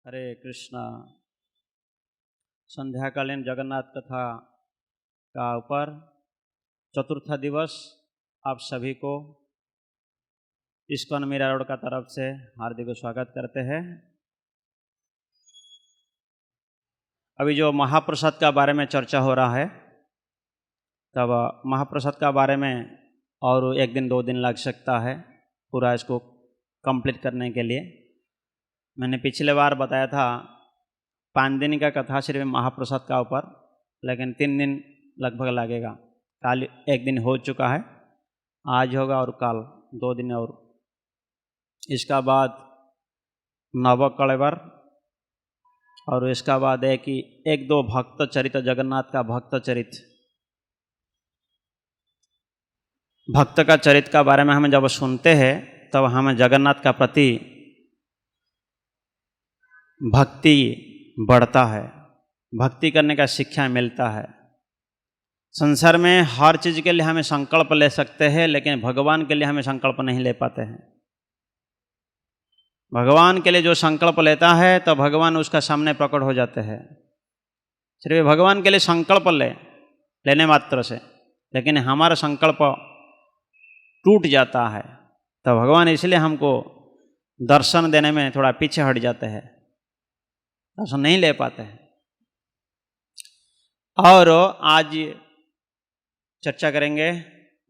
हरे कृष्णा। संध्याकालीन जगन्नाथ कथा का ऊपर चतुर्थ दिवस आप सभी को इस्कॉन मीरा रोड का तरफ से हार्दिक स्वागत करते हैं। अभी जो महाप्रसाद का बारे में चर्चा हो रहा है, तब महाप्रसाद का बारे में और एक दिन दो दिन लग सकता है पूरा इसको कंप्लीट करने के लिए। मैंने पिछले बार बताया था 5 दिन का कथा सिर्फ महाप्रसाद का ऊपर, लेकिन 3 दिन लगभग लगेगा। कल एक दिन हो चुका है, आज होगा और कल 2 दिन और। इसका बाद नवकलेवर और इसका बाद है कि 1-2 भक्त चरित, जगन्नाथ का भक्त चरित, भक्त का चरित का बारे में हम जब सुनते हैं तब हमें जगन्नाथ का प्रति भक्ति बढ़ता है, भक्ति करने का शिक्षा मिलता है। संसार में हर चीज़ के लिए हमें संकल्प ले सकते हैं, लेकिन भगवान के लिए हमें संकल्प नहीं ले पाते हैं। भगवान के लिए जो संकल्प लेता है तो भगवान उसका सामने प्रकट हो जाते हैं। सिर्फ भगवान के लिए संकल्प लेने मात्र से, लेकिन हमारा संकल्प टूट जाता है तो भगवान इसलिए हमको दर्शन देने में थोड़ा पीछे हट जाते हैं, दर्शन नहीं ले पाते हैं। और आज चर्चा करेंगे,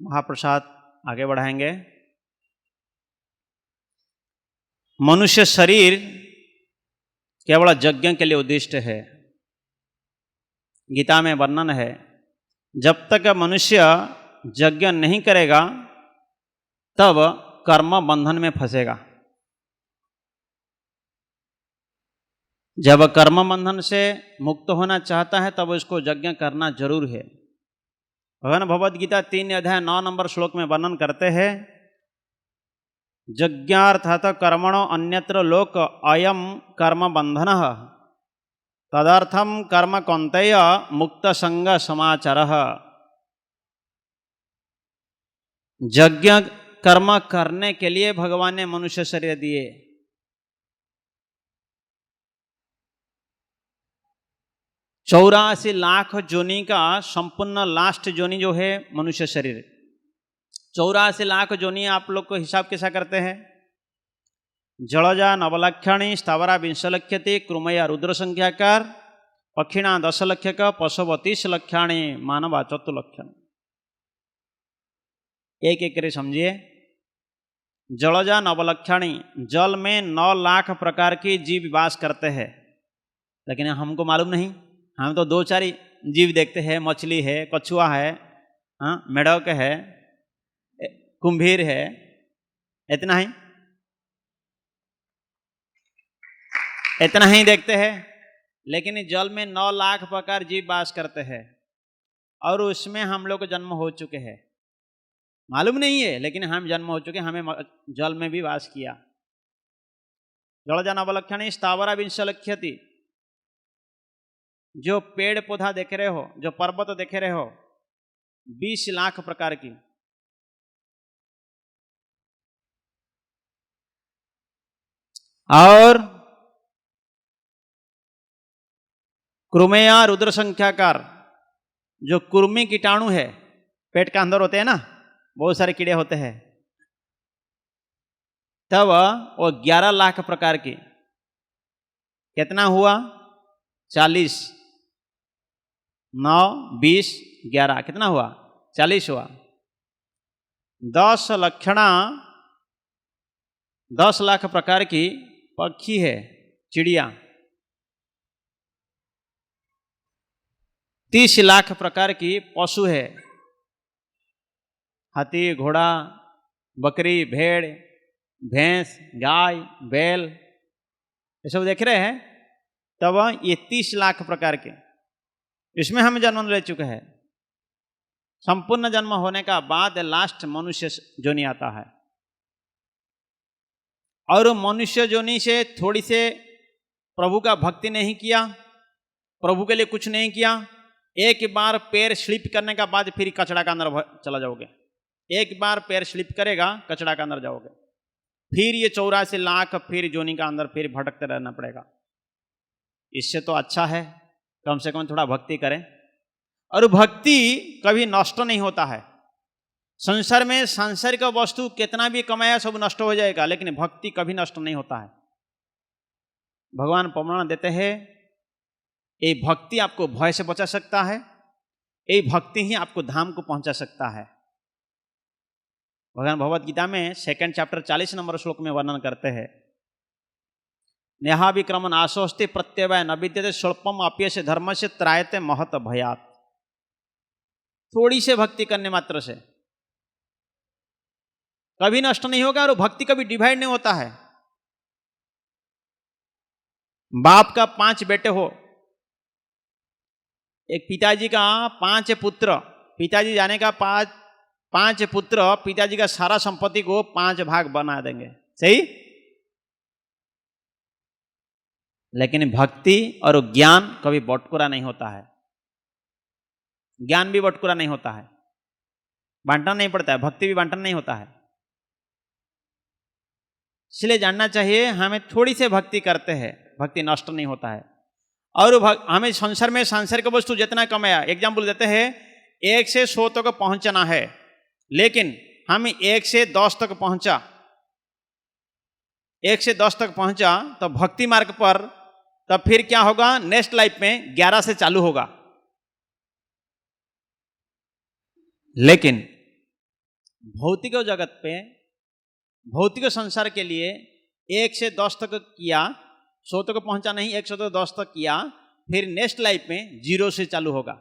महाप्रसाद आगे बढ़ाएंगे। मनुष्य शरीर केवल यज्ञ के लिए उद्दिष्ट है। गीता में वर्णन है, जब तक मनुष्य यज्ञ नहीं करेगा तब कर्म बंधन में फंसेगा। जब कर्म बंधन से मुक्त होना चाहता है तब उसको यज्ञ करना जरूर है। भगवान भगवद गीता 3 अध्याय 9 नंबर श्लोक में वर्णन करते हैं, यज्ञार्थात कर्मणो अन्यत्र लोक अयम कर्म बंधन तदर्थम कर्म कौन्तेय मुक्त संग समाचारः। यज्ञ कर्म करने के लिए भगवान ने मनुष्य शरीर दिए। 84 लाख जोनी का संपूर्ण लास्ट जोनी जो है मनुष्य शरीर। 84 लाख जोनी आप लोग को हिसाब कैसा करते हैं? जलजा नवलक्षणी स्थावरा 20 लक्षति कृमया रुद्र संख्याकार पक्षिणा 10 लक्षक पशव 30 लक्षाणी मानवा 4 लक्षण। एक एक करे समझिए। जलजा नवलक्षणी, जल में 9 लाख प्रकार की जीव वास करते हैं, लेकिन हमको मालूम नहीं। हम तो 2-4 जीव देखते हैं, मछली है, कछुआ है, मेढक है, कुंभीर है, इतना ही देखते हैं। लेकिन जल में 9 लाख प्रकार जीव वास करते हैं और उसमें हम लोग जन्म हो चुके हैं। मालूम नहीं है, लेकिन हम जन्म हो चुके, हमें जल में भी वास किया। जलजा नवलक्षणी स्थावरा 20 लक्षति, जो पेड़ पौधा देख रहे हो, जो पर्वत देख रहे हो, 20 लाख प्रकार की। और कृमया रुद्र संख्याकार, जो कुर्मी कीटाणु है, पेट का अंदर होते हैं ना, बहुत सारे कीड़े होते हैं, तब वो 11 लाख प्रकार की। कितना हुआ? 40, 9, 20, 11, कितना हुआ? 40 हुआ। 10 लक्षणा, 10 लाख प्रकार की पक्षी है, चिड़िया। 30 लाख प्रकार की पशु है, हाथी, घोड़ा, बकरी, भेड़, भैंस, गाय, बैल, ये सब देख रहे हैं। तब ये 30 लाख प्रकार के, इसमें हम जन्म ले चुके हैं। संपूर्ण जन्म होने का बाद लास्ट मनुष्य जोनी आता है। और मनुष्य जोनी से थोड़ी से प्रभु का भक्ति नहीं किया, प्रभु के लिए कुछ नहीं किया, एक बार पैर स्लिप करने का बाद फिर कचड़ा का अंदर चला जाओगे। एक बार पैर स्लिप करेगा, कचड़ा का अंदर जाओगे, फिर ये 84 लाख फिर जोनी का अंदर फिर भटकते रहना पड़ेगा। इससे तो अच्छा है कम से कम थोड़ा भक्ति करें। और भक्ति कभी नष्ट नहीं होता है। संसार में सांसारिक वस्तु कितना भी कमाया सब नष्ट हो जाएगा, लेकिन भक्ति कभी नष्ट नहीं होता है। भगवान प्रमाण देते हैं, ये भक्ति आपको भय से बचा सकता है, ये भक्ति ही आपको धाम को पहुंचा सकता है। भगवान भगवद गीता में 2nd चैप्टर 40 नंबर श्लोक में वर्णन करते हैं, नेहा विक्रमण आशोस्ते प्रत्यवय न विद्यते स्वल्पम अप्यस्य धर्म से त्रायते महत भयात। थोड़ी से भक्ति करने मात्र से कभी नष्ट नहीं होगा, और भक्ति कभी डिवाइड नहीं होता है। बाप का 5 बेटे हो, एक पिताजी का 5 पुत्र, पिताजी जाने का 5 पुत्र पिताजी का सारा संपत्ति को 5 भाग बना देंगे, सही। लेकिन भक्ति और ज्ञान कभी बटकुरा नहीं होता है। ज्ञान भी बटकुरा नहीं होता है, बांटना नहीं पड़ता है। भक्ति भी बांटना नहीं होता है। इसलिए जानना चाहिए, हमें थोड़ी सी भक्ति करते हैं, भक्ति नष्ट नहीं होता है। और हमें संसार में सांसारिक वस्तु जितना कमाया, एग्जाम्पल देते हैं, 1 से 100 तक पहुंचना है, लेकिन हम 1 से 10 तक पहुंचा, 1 से 10 तक पहुंचा तो भक्ति मार्ग पर, तब फिर क्या होगा, नेक्स्ट लाइफ में 11 से चालू होगा। लेकिन भौतिक जगत पे, भौतिक संसार के लिए 1 से 10 तक किया, 100 तक पहुंचा नहीं, 1 से 10 तक किया, फिर नेक्स्ट लाइफ में 0 से चालू होगा।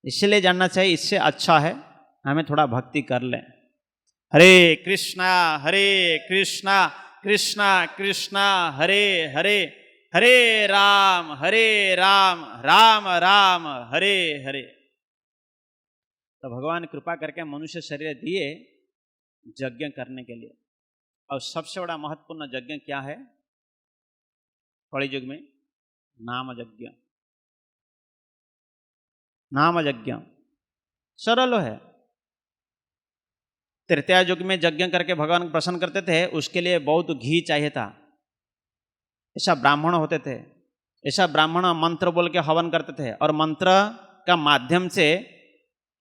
इसलिए जानना चाहिए, इससे अच्छा है हमें थोड़ा भक्ति कर लें। हरे कृष्णा कृष्णा कृष्णा हरे हरे, हरे राम राम राम हरे हरे। तो भगवान कृपा करके मनुष्य शरीर दिए यज्ञ करने के लिए। और सबसे बड़ा महत्वपूर्ण यज्ञ क्या है कलि युग में? नाम यज्ञ। नाम यज्ञ सरल है। तृतीया युग में यज्ञ करके भगवान प्रसन्न करते थे, उसके लिए बहुत घी चाहिए था। ऐसा ब्राह्मण होते थे, ऐसा ब्राह्मण मंत्र बोल के हवन करते थे और मंत्र का माध्यम से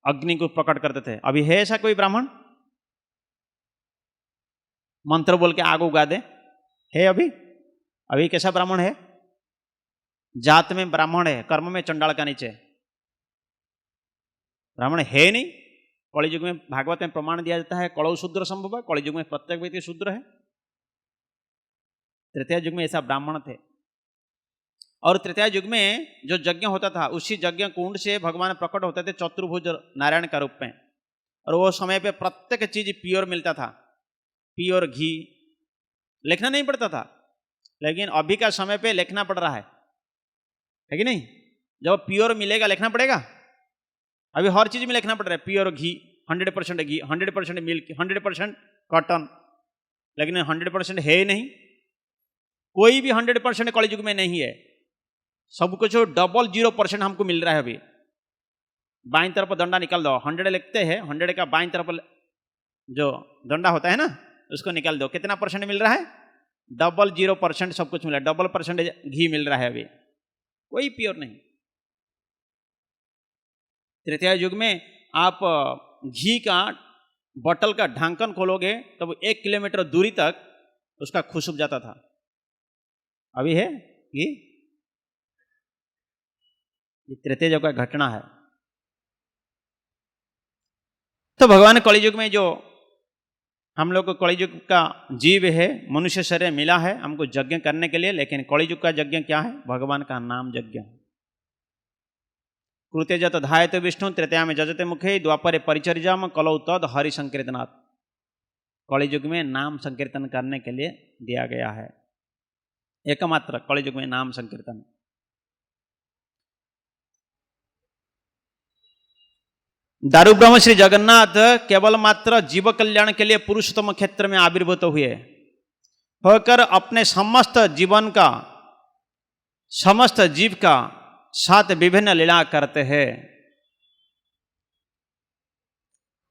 अग्नि को प्रकट करते थे। अभी है ऐसा कोई ब्राह्मण मंत्र बोल के आग उगा दे? है अभी कैसा ब्राह्मण है? जात में ब्राह्मण है, कर्म में चंडाल का नीचे ब्राह्मण है नहीं। कलि युग में भागवत में प्रमाण दिया जाता है, कलौ शूद्र संभव। कलि युग में प्रत्येक व्यक्ति शूद्र है। तृतीय युग में ऐसा ब्राह्मण थे। और तृतीय युग में जो यज्ञ होता था, उसी यज्ञ कुंड से भगवान प्रकट होते थे चतुर्भुज नारायण का रूप में। और वो समय पे प्रत्येक चीज प्योर मिलता था, प्योर घी। लिखना नहीं पड़ता था, लेकिन अभी का समय पे लिखना पड़ रहा है कि नहीं? जब प्योर मिलेगा लिखना पड़ेगा। अभी हर चीज में लिखना पड़ रहा है, प्योर घी, 100% घी, 100% मिल्क, 100% कॉटन। लेकिन 100% है ही नहीं, कोई भी 100% कलि युग में नहीं है। सब कुछ 0.00% हमको मिल रहा है। अभी बाईं तरफ डंडा निकाल दो, 100 लिखते हैं, 100 का बाईं तरफ जो डंडा होता है ना, उसको निकाल दो, कितना परसेंट मिल रहा है? 0.00% सब कुछ मिल रहा है। 0% घी मिल रहा है, अभी कोई प्योर नहीं। तृतीय युग में आप घी का बोतल का ढक्कन खोलोगे तब 1 किलोमीटर दूरी तक उसका खुशबू जाता था। अभी है घी? ये तृतीय युग का घटना है। तो भगवान कलि युग में जो हम लोग को कलि युग का जीव है, मनुष्य शरीर मिला है हमको यज्ञ करने के लिए। लेकिन कलि युग का यज्ञ क्या है? भगवान का नाम यज्ञ। कृते जत धायत विष्णु तृतीया में जजते मुखे द्वापरे परिचर्याम कलौ तद हरि संकीर्तनात्। कलि युग में नाम संकीर्तन करने के लिए दिया गया है, एकमात्र कलि युग में नाम संकीर्तन। दारू ब्रह्म श्री जगन्नाथ केवल मात्र जीव कल्याण के लिए पुरुषोत्तम क्षेत्र में आविर्भूत हुए, होकर अपने समस्त जीवन का, समस्त जीव का साथ विभिन्न लीला करते हैं।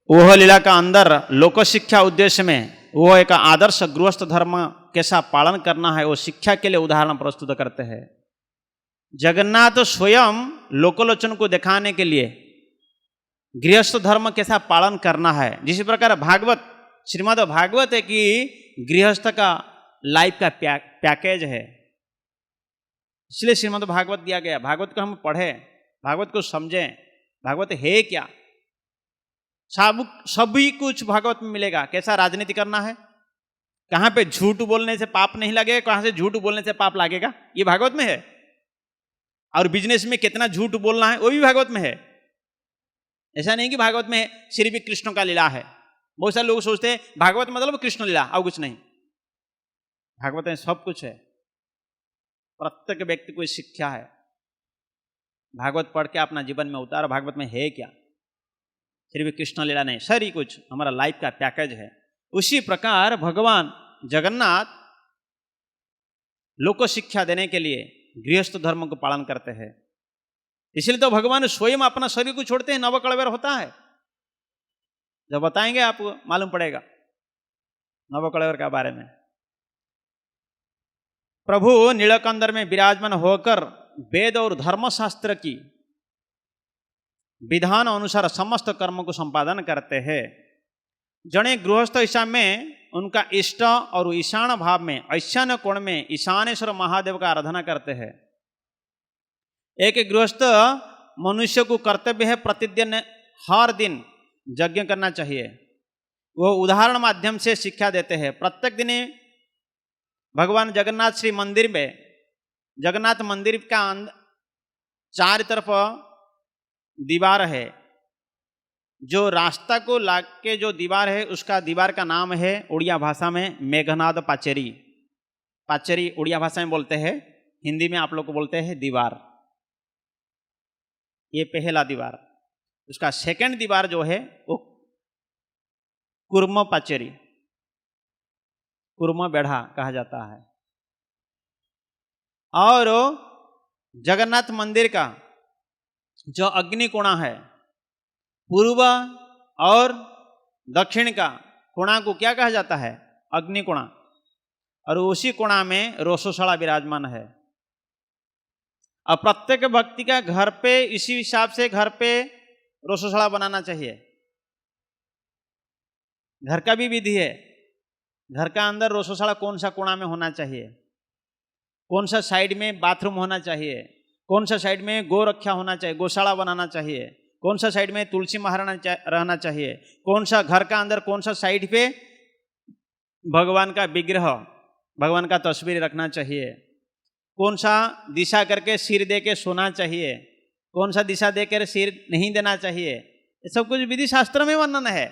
वह लीला का अंदर लोक शिक्षा उद्देश्य में वो एक आदर्श गृहस्थ धर्म कैसा पालन करना है वो शिक्षा के लिए उदाहरण प्रस्तुत करते हैं। जगन्नाथ स्वयं लोकलोचन को दिखाने के लिए गृहस्थ धर्म कैसा पालन करना है, जिस प्रकार भागवत श्रीमद् भागवत है कि गृहस्थ का लाइफ का पैकेज है, इसलिए श्रीमद् भागवत दिया गया। भागवत को हम पढ़ें, भागवत को समझें, भागवत है क्या, सभी कुछ भागवत में मिलेगा। कैसा राजनीति करना है, कहाँ पे झूठ बोलने से पाप नहीं लगेगा, कहाँ से झूठ बोलने से पाप लगेगा, ये भागवत में है। और बिजनेस में कितना झूठ बोलना है वो भी भागवत में है। ऐसा नहीं कि भागवत में सिर्फ कृष्ण का लीला है। बहुत सारे लोग सोचते हैं भागवत मतलब कृष्ण लीला और कुछ नहीं। भागवत में सब कुछ है, प्रत्येक व्यक्ति को शिक्षा है। भागवत पढ़ के अपना जीवन में उतारो। भागवत में है क्या, सिर्फ कृष्ण लीला नहीं, सारी कुछ हमारा लाइफ का पैकेज है। उसी प्रकार भगवान जगन्नाथ लोक शिक्षा देने के लिए गृहस्थ धर्म को पालन करते हैं। इसलिए तो भगवान स्वयं अपना शरीर को छोड़ते हैं, नवकलेवर होता है। जब बताएंगे आपको मालूम पड़ेगा नवकलेवर के बारे में। प्रभु नीलकंदर में विराजमान होकर वेद और धर्मशास्त्र की विधान अनुसार समस्त कर्म को संपादन करते हैं। जने गृहस्थ हिसाब में उनका इष्ट और ईशान भाव में ईशान्य कोण में ईशानेश्वर महादेव का आराधना करते हैं। एक गृहस्थ मनुष्य को कर्तव्य है प्रतिदिन हर दिन यज्ञ करना चाहिए। वो उदाहरण माध्यम से शिक्षा देते हैं। प्रत्येक दिन भगवान जगन्नाथ श्री मंदिर में, जगन्नाथ मंदिर का चार तरफ दीवार है। जो रास्ता को लाग के जो दीवार है उसका दीवार का नाम है उड़िया भाषा में मेघनाद पाचेरी। पाचेरी उड़िया भाषा में बोलते हैं, हिंदी में आप लोग को बोलते हैं दीवार। ये पहला दीवार। उसका सेकंड दीवार जो है वो कुर्म पाचेरी, कुर्म बेढ़ा कहा जाता है। और जगन्नाथ मंदिर का जो अग्निकोणा है, पूर्व और दक्षिण का कोणा को क्या कहा जाता है, अग्निकोणा। और उसी कोणा में रोसोशाला विराजमान है। अब प्रत्येक व्यक्ति का घर पे इसी हिसाब से घर पे रोसोशाला बनाना चाहिए। घर का भी विधि है। घर का अंदर रोसोशाला कौन सा कोणा में होना चाहिए, कौन सा साइड में बाथरूम होना चाहिए, कौन सा साइड में गो रक्षा होना चाहिए, गौशाला बनाना चाहिए, कौन सा साइड में तुलसी महाराना रहना चाहिए, कौन सा घर का अंदर कौन सा साइड पे भगवान का विग्रह, भगवान का तस्वीर रखना चाहिए, कौन सा दिशा करके सिर दे के सोना चाहिए, कौन सा दिशा देकर सिर नहीं देना चाहिए। ये सब कुछ विधि शास्त्र में वर्णन है।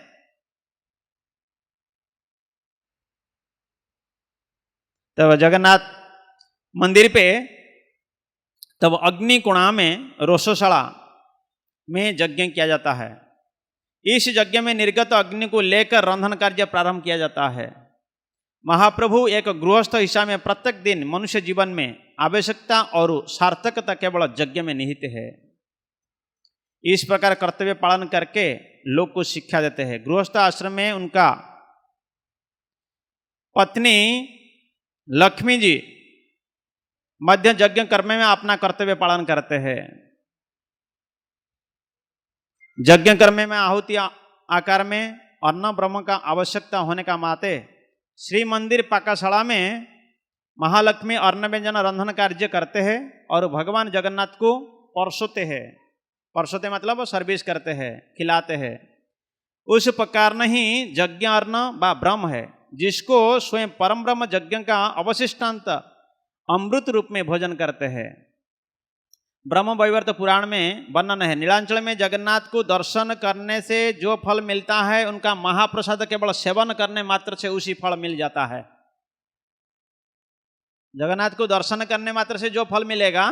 तब जगन्नाथ मंदिर पे तब अग्निकोणा में रोसोशाला में यज्ञ किया जाता है। इस यज्ञ में निर्गत अग्नि को लेकर रंधन कार्य प्रारंभ किया जाता है। महाप्रभु एक गृहस्थ हिसाब में प्रत्येक दिन मनुष्य जीवन में आवश्यकता और सार्थकता केवल यज्ञ में निहित है। इस प्रकार कर्तव्य पालन करके लोग को शिक्षा देते हैं। गृहस्थ आश्रम में उनका पत्नी लक्ष्मी जी मध्य यज्ञ कर्म में अपना कर्तव्य पालन करते हैं। यज्ञ कर्म में आहुति आकार में अन्न ब्रह्म का आवश्यकता होने का माते श्री मंदिर पाकाशाला में महालक्ष्मी अन्न व्यंजन रंधन कार्य करते हैं और भगवान जगन्नाथ को परसोते हैं। परसोते मतलब सर्विस करते हैं, खिलाते हैं। उस प्रकार नहीं यज्ञ अन्न व ब्रह्म है, जिसको स्वयं परम ब्रह्म यज्ञ का अवशिष्टांत अमृत रूप में भोजन करते हैं। ब्रह्म वैवर्त पुराण में वर्णन है। नीलांचल में जगन्नाथ को दर्शन करने से जो फल मिलता है, उनका महाप्रसाद केवल सेवन करने मात्र से उसी फल मिल जाता है। जगन्नाथ को दर्शन करने मात्र से जो फल मिलेगा,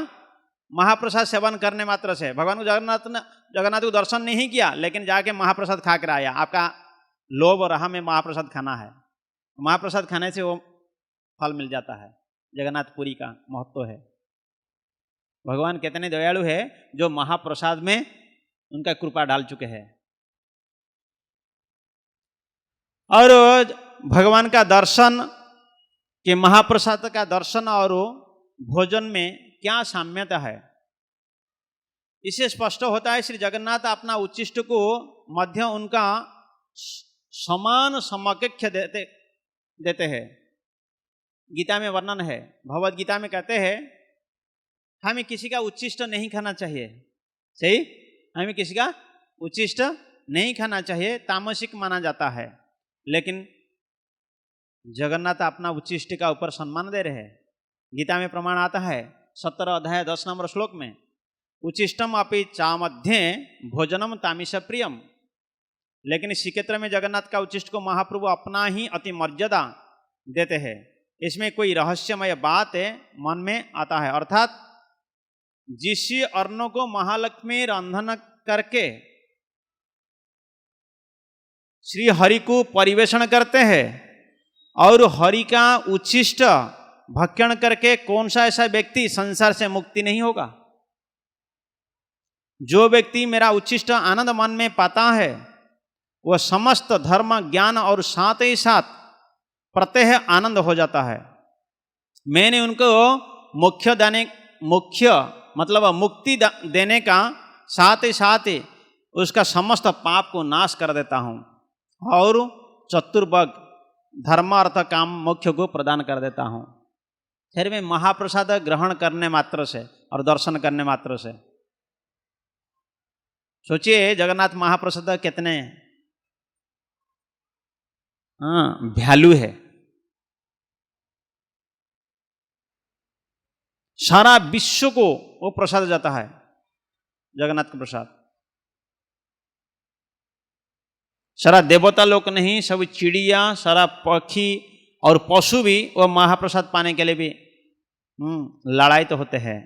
महाप्रसाद सेवन करने मात्र से। भगवान को जगन्नाथ को दर्शन नहीं किया, लेकिन जाके महाप्रसाद खा कर आया, आपका लोभ और हमें महाप्रसाद खाना है, महाप्रसाद खाने से वो फल मिल जाता है। जगन्नाथपुरी का महत्व है। भगवान कितने दयालु है जो महाप्रसाद में उनका कृपा डाल चुके हैं। और भगवान का दर्शन कि महाप्रसाद का दर्शन और भोजन में क्या साम्यता है। इसे स्पष्ट होता है श्री जगन्नाथ अपना उच्छिष्ट को मध्य उनका समान समकक्ष देते हैं। गीता में वर्णन है, भगवद गीता में कहते हैं हमें किसी का उच्छिष्ट नहीं खाना चाहिए। सही, हमें किसी का उच्छिष्ट नहीं खाना चाहिए, तामसिक माना जाता है। लेकिन जगन्नाथ अपना उच्छिष्ट का ऊपर सम्मान दे रहे हैं। गीता में प्रमाण आता है 17 अध्याय 10 नंबर श्लोक में, उच्छिष्टम अपि चामध्ये भोजनम तामिष प्रियम। लेकिन इस क्षेत्र में जगन्नाथ का उच्छिष्ट को महाप्रभु अपना ही अति मर्यादा देते हैं। इसमें कोई रहस्यमय बात मन में आता है, अर्थात जिस अन्नों को महालक्ष्मी रंधन करके श्री हरि को परिवेषण करते हैं और हरि का उच्छिष्ट भक्षण करके कौन सा ऐसा व्यक्ति संसार से मुक्ति नहीं होगा। जो व्यक्ति मेरा उच्छिष्ट आनंद मन में पाता है वह समस्त धर्म ज्ञान और साथ ही साथ प्रत्यह आनंद हो जाता है। मैंने उनको मुख्य मतलब मुक्ति देने का साथ ही उसका समस्त पाप को नाश कर देता हूँ और चतुर्वर्ग धर्म अर्थ काम मोक्ष को प्रदान कर देता हूँ। फिर में महाप्रसाद ग्रहण करने मात्र से और दर्शन करने मात्र से सोचिए जगन्नाथ महाप्रसाद कितने वैल्यू है। सारा विश्व को वो प्रसाद जाता है, जगन्नाथ का प्रसाद। सारा देवता लोक नहीं, सब चिड़िया, सारा पक्षी और पशु भी वो महाप्रसाद पाने के लिए भी लड़ाई तो होते हैं,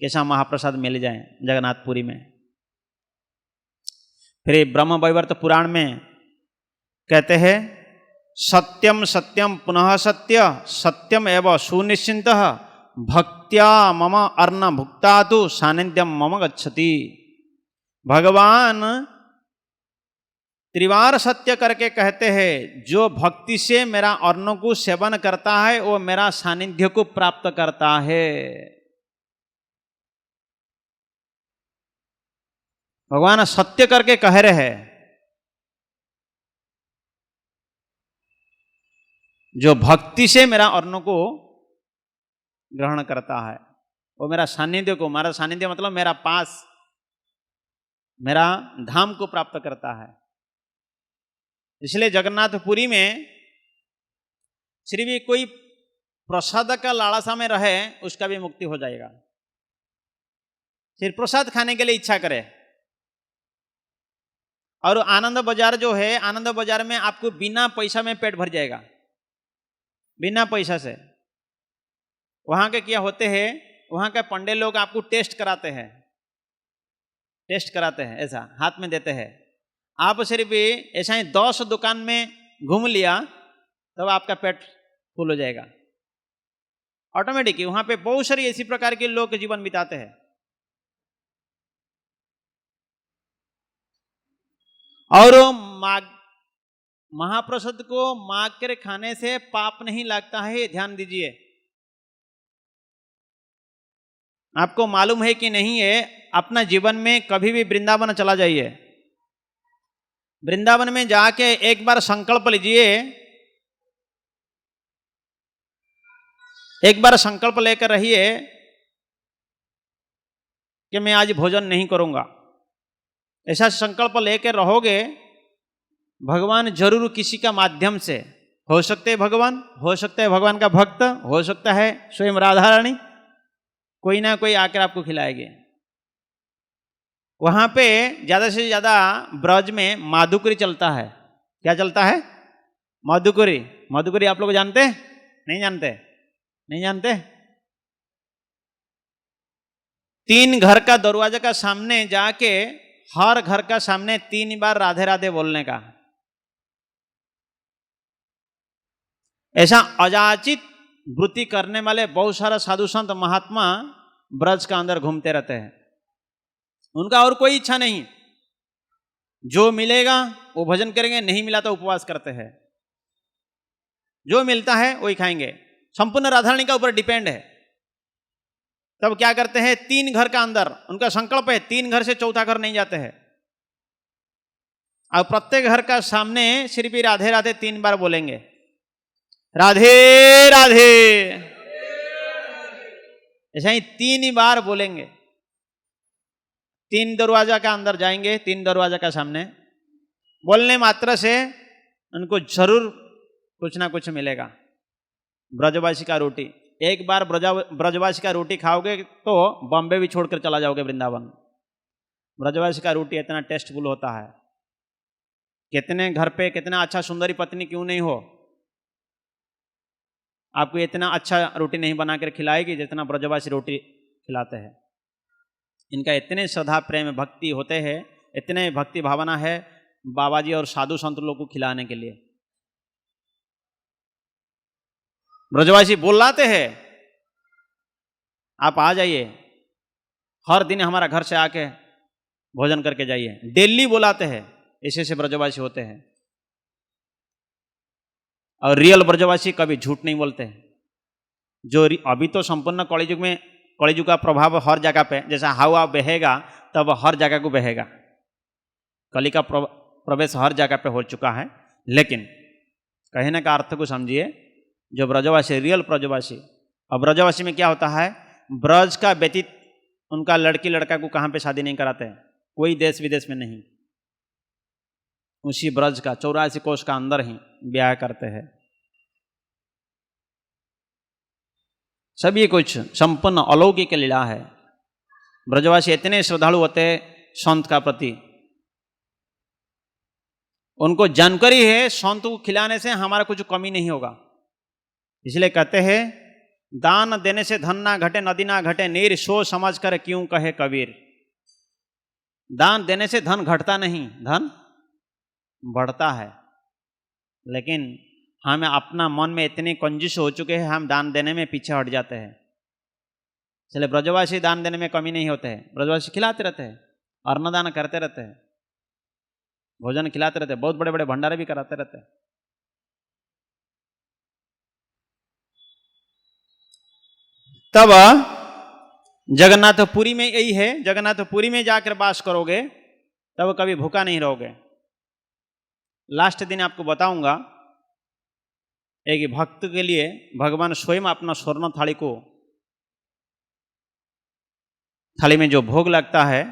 कैसा महाप्रसाद मिल जाए जगन्नाथपुरी में। फिर ब्रह्म वैवर्त पुराण में कहते हैं सत्यम सत्यम पुनः सत्य सत्यम एवं सुनिश्चितः भक्त्या मम अर्ण भुक्ता तो सानिध्यम मम गच्छति। भगवान त्रिवार सत्य करके कहते हैं जो भक्ति से मेरा अन्नों को सेवन करता है वो मेरा सानिध्य को प्राप्त करता है। भगवान सत्य करके कह रहे हैं जो भक्ति से मेरा अन्नों को ग्रहण करता है वो मेरा सानिध्य को, मेरा सानिध्य मतलब मेरा पास, मेरा धाम को प्राप्त करता है। इसलिए जगन्नाथपुरी में श्री भी कोई प्रसाद का लालसा में रहे उसका भी मुक्ति हो जाएगा। फिर प्रसाद खाने के लिए इच्छा करे। और आनंद बाजार जो है, आनंद बाजार में आपको बिना पैसा में पेट भर जाएगा, बिना पैसा से। वहां के क्या होते हैं, वहां के पंडे लोग आपको टेस्ट कराते हैं, ऐसा हाथ में देते हैं। आप सिर्फ ऐसा ही 10 दुकान में घूम लिया तब तो आपका पेट फुल हो जाएगा ऑटोमेटिक। वहां पे बहुत सारी ऐसी प्रकार के लोग जीवन बिताते हैं। और महाप्रसाद को मांग कर खाने से पाप नहीं लगता है, ध्यान दीजिए। आपको मालूम है कि नहीं है, अपना जीवन में कभी भी वृंदावन चला जाइए, वृंदावन में जाके एक बार संकल्प लीजिए, एक बार संकल्प लेकर रहिए कि मैं आज भोजन नहीं करूंगा। ऐसा संकल्प लेकर रहोगे, भगवान जरूर किसी का माध्यम से, हो सकते भगवान, हो सकता है भगवान का भक्त, हो सकता है स्वयं राधा रानी, कोई ना कोई आकर आपको खिलाएंगे। वहां पे ज्यादा से ज्यादा ब्रज में माधुकरी चलता है। क्या चलता है? माधुकरी। माधुकरी आप लोग जानते हैं? नहीं जानते? नहीं जानते? 3 घर का दरवाजा का सामने जाके हर घर का सामने 3 बार राधे राधे बोलने का। ऐसा अजाचित वृत्ति करने वाले बहुत सारा साधु संत महात्मा ब्रज का अंदर घूमते रहते हैं। उनका और कोई इच्छा नहीं, जो मिलेगा वो भजन करेंगे, नहीं मिला तो उपवास करते हैं। जो मिलता है वही खाएंगे, संपूर्ण राधारानी का ऊपर डिपेंड है। तब क्या करते हैं, 3 घर का अंदर उनका संकल्प है, 3 घर से चौथा घर नहीं जाते हैं। और प्रत्येक घर का सामने श्री पी राधे राधे 3 बार बोलेंगे, राधे राधे, ऐसा ही 3 बार बोलेंगे। 3 दरवाजा का अंदर जाएंगे, 3 दरवाजा का सामने बोलने मात्र से उनको जरूर कुछ ना कुछ मिलेगा। ब्रजवासी का रोटी, एक बार ब्रजवासी का रोटी खाओगे तो बॉम्बे भी छोड़कर चला जाओगे, वृंदावन। ब्रजवासी का रोटी इतना टेस्टफुल होता है, कितने घर पे कितना अच्छा सुंदरी पत्नी क्यों नहीं हो, आपको इतना अच्छा रोटी नहीं बनाकर खिलाएगी जितना ब्रजवासी रोटी खिलाते हैं। इनका इतने श्रद्धा प्रेम भक्ति होते हैं, इतने भक्ति भावना है बाबा जी और साधु संत लोग को खिलाने के लिए। ब्रजवासी बुलाते हैं, आप आ जाइए, हर दिन हमारा घर से आके भोजन करके जाइए, डेली बुलाते हैं। ऐसे ब्रजवासी होते हैं। और रियल ब्रजवासी कभी झूठ नहीं बोलते हैं। जो अभी तो संपूर्ण कलियुग में, कलियुग का प्रभाव हर जगह पे, जैसा हवा बहेगा तब हर जगह को बहेगा, कली का प्रवेश हर जगह पे हो चुका है। लेकिन कहने का अर्थ को समझिए, जो ब्रजवासी रियल ब्रजवासी, अब ब्रजवासी में क्या होता है, ब्रज का व्यतीत उनका लड़की लड़का को कहाँ पे शादी नहीं कराते हैं, कोई देश विदेश में नहीं, उसी ब्रज का 84 कोष का अंदर ही ब्याह करते हैं। सभी कुछ संपूर्ण अलौकिक लीला है। ब्रजवासी इतने श्रद्धालु होते हैं संत का प्रति, उनको जानकारी है संत को खिलाने से हमारा कुछ कमी नहीं होगा। इसलिए कहते हैं, दान देने से धन ना घटे, नदी ना घटे, नीर सो समझ कर क्यों कहे कबीर। दान देने से धन घटता नहीं, धन बढ़ता है। लेकिन हम अपना मन में इतने कंजूस हो चुके हैं, हम दान देने में पीछे हट जाते हैं। इसलिए ब्रजवासी दान देने में कमी नहीं होते हैं। ब्रजवासी खिलाते रहते हैं, अन्नदान करते रहते हैं, भोजन खिलाते रहते हैं, बहुत बड़े बड़े भंडारे भी कराते रहते हैं। तब जगन्नाथपुरी में यही है, जगन्नाथपुरी में जाकर वास करोगे तब कभी भूखा नहीं रहोगे। लास्ट दिन आपको बताऊंगा, एक भक्त के लिए भगवान स्वयं अपना स्वर्ण थाली में जो भोग लगता है,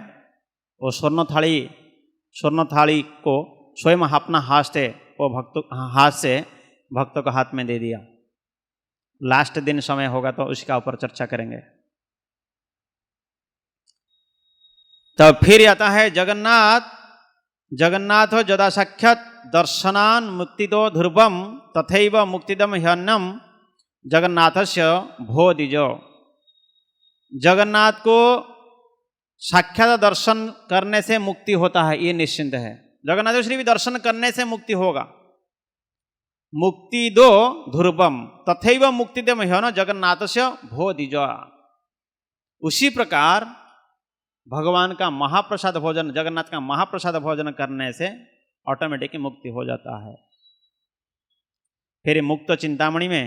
वो स्वर्ण थाली को स्वयं अपना हाथ से भक्तों के हाथ में दे दिया। लास्ट दिन समय होगा तो उसका ऊपर चर्चा करेंगे। तब फिर आता है जगन्नाथ जदा साक्षात दर्शनान मुक्तिदो ध्रुवम तथैव मुक्तिदम ह्यन्नम जगन्नाथस्य भोदिजो। जगन्नाथ को साक्षात दर्शन करने से मुक्ति होता है, ये निश्चिंत है। जगन्नाथ श्री भी दर्शन करने से मुक्ति होगा। मुक्ति दो ध्रुवम तथैव मुक्तिदम ह्यन्न जगन्नाथस्य भोदिजो। उसी प्रकार भगवान का महाप्रसाद भोजन, जगन्नाथ का महाप्रसाद भोजन करने से ऑटोमेटिक मुक्ति हो जाता है। फिर मुक्त चिंतामणि में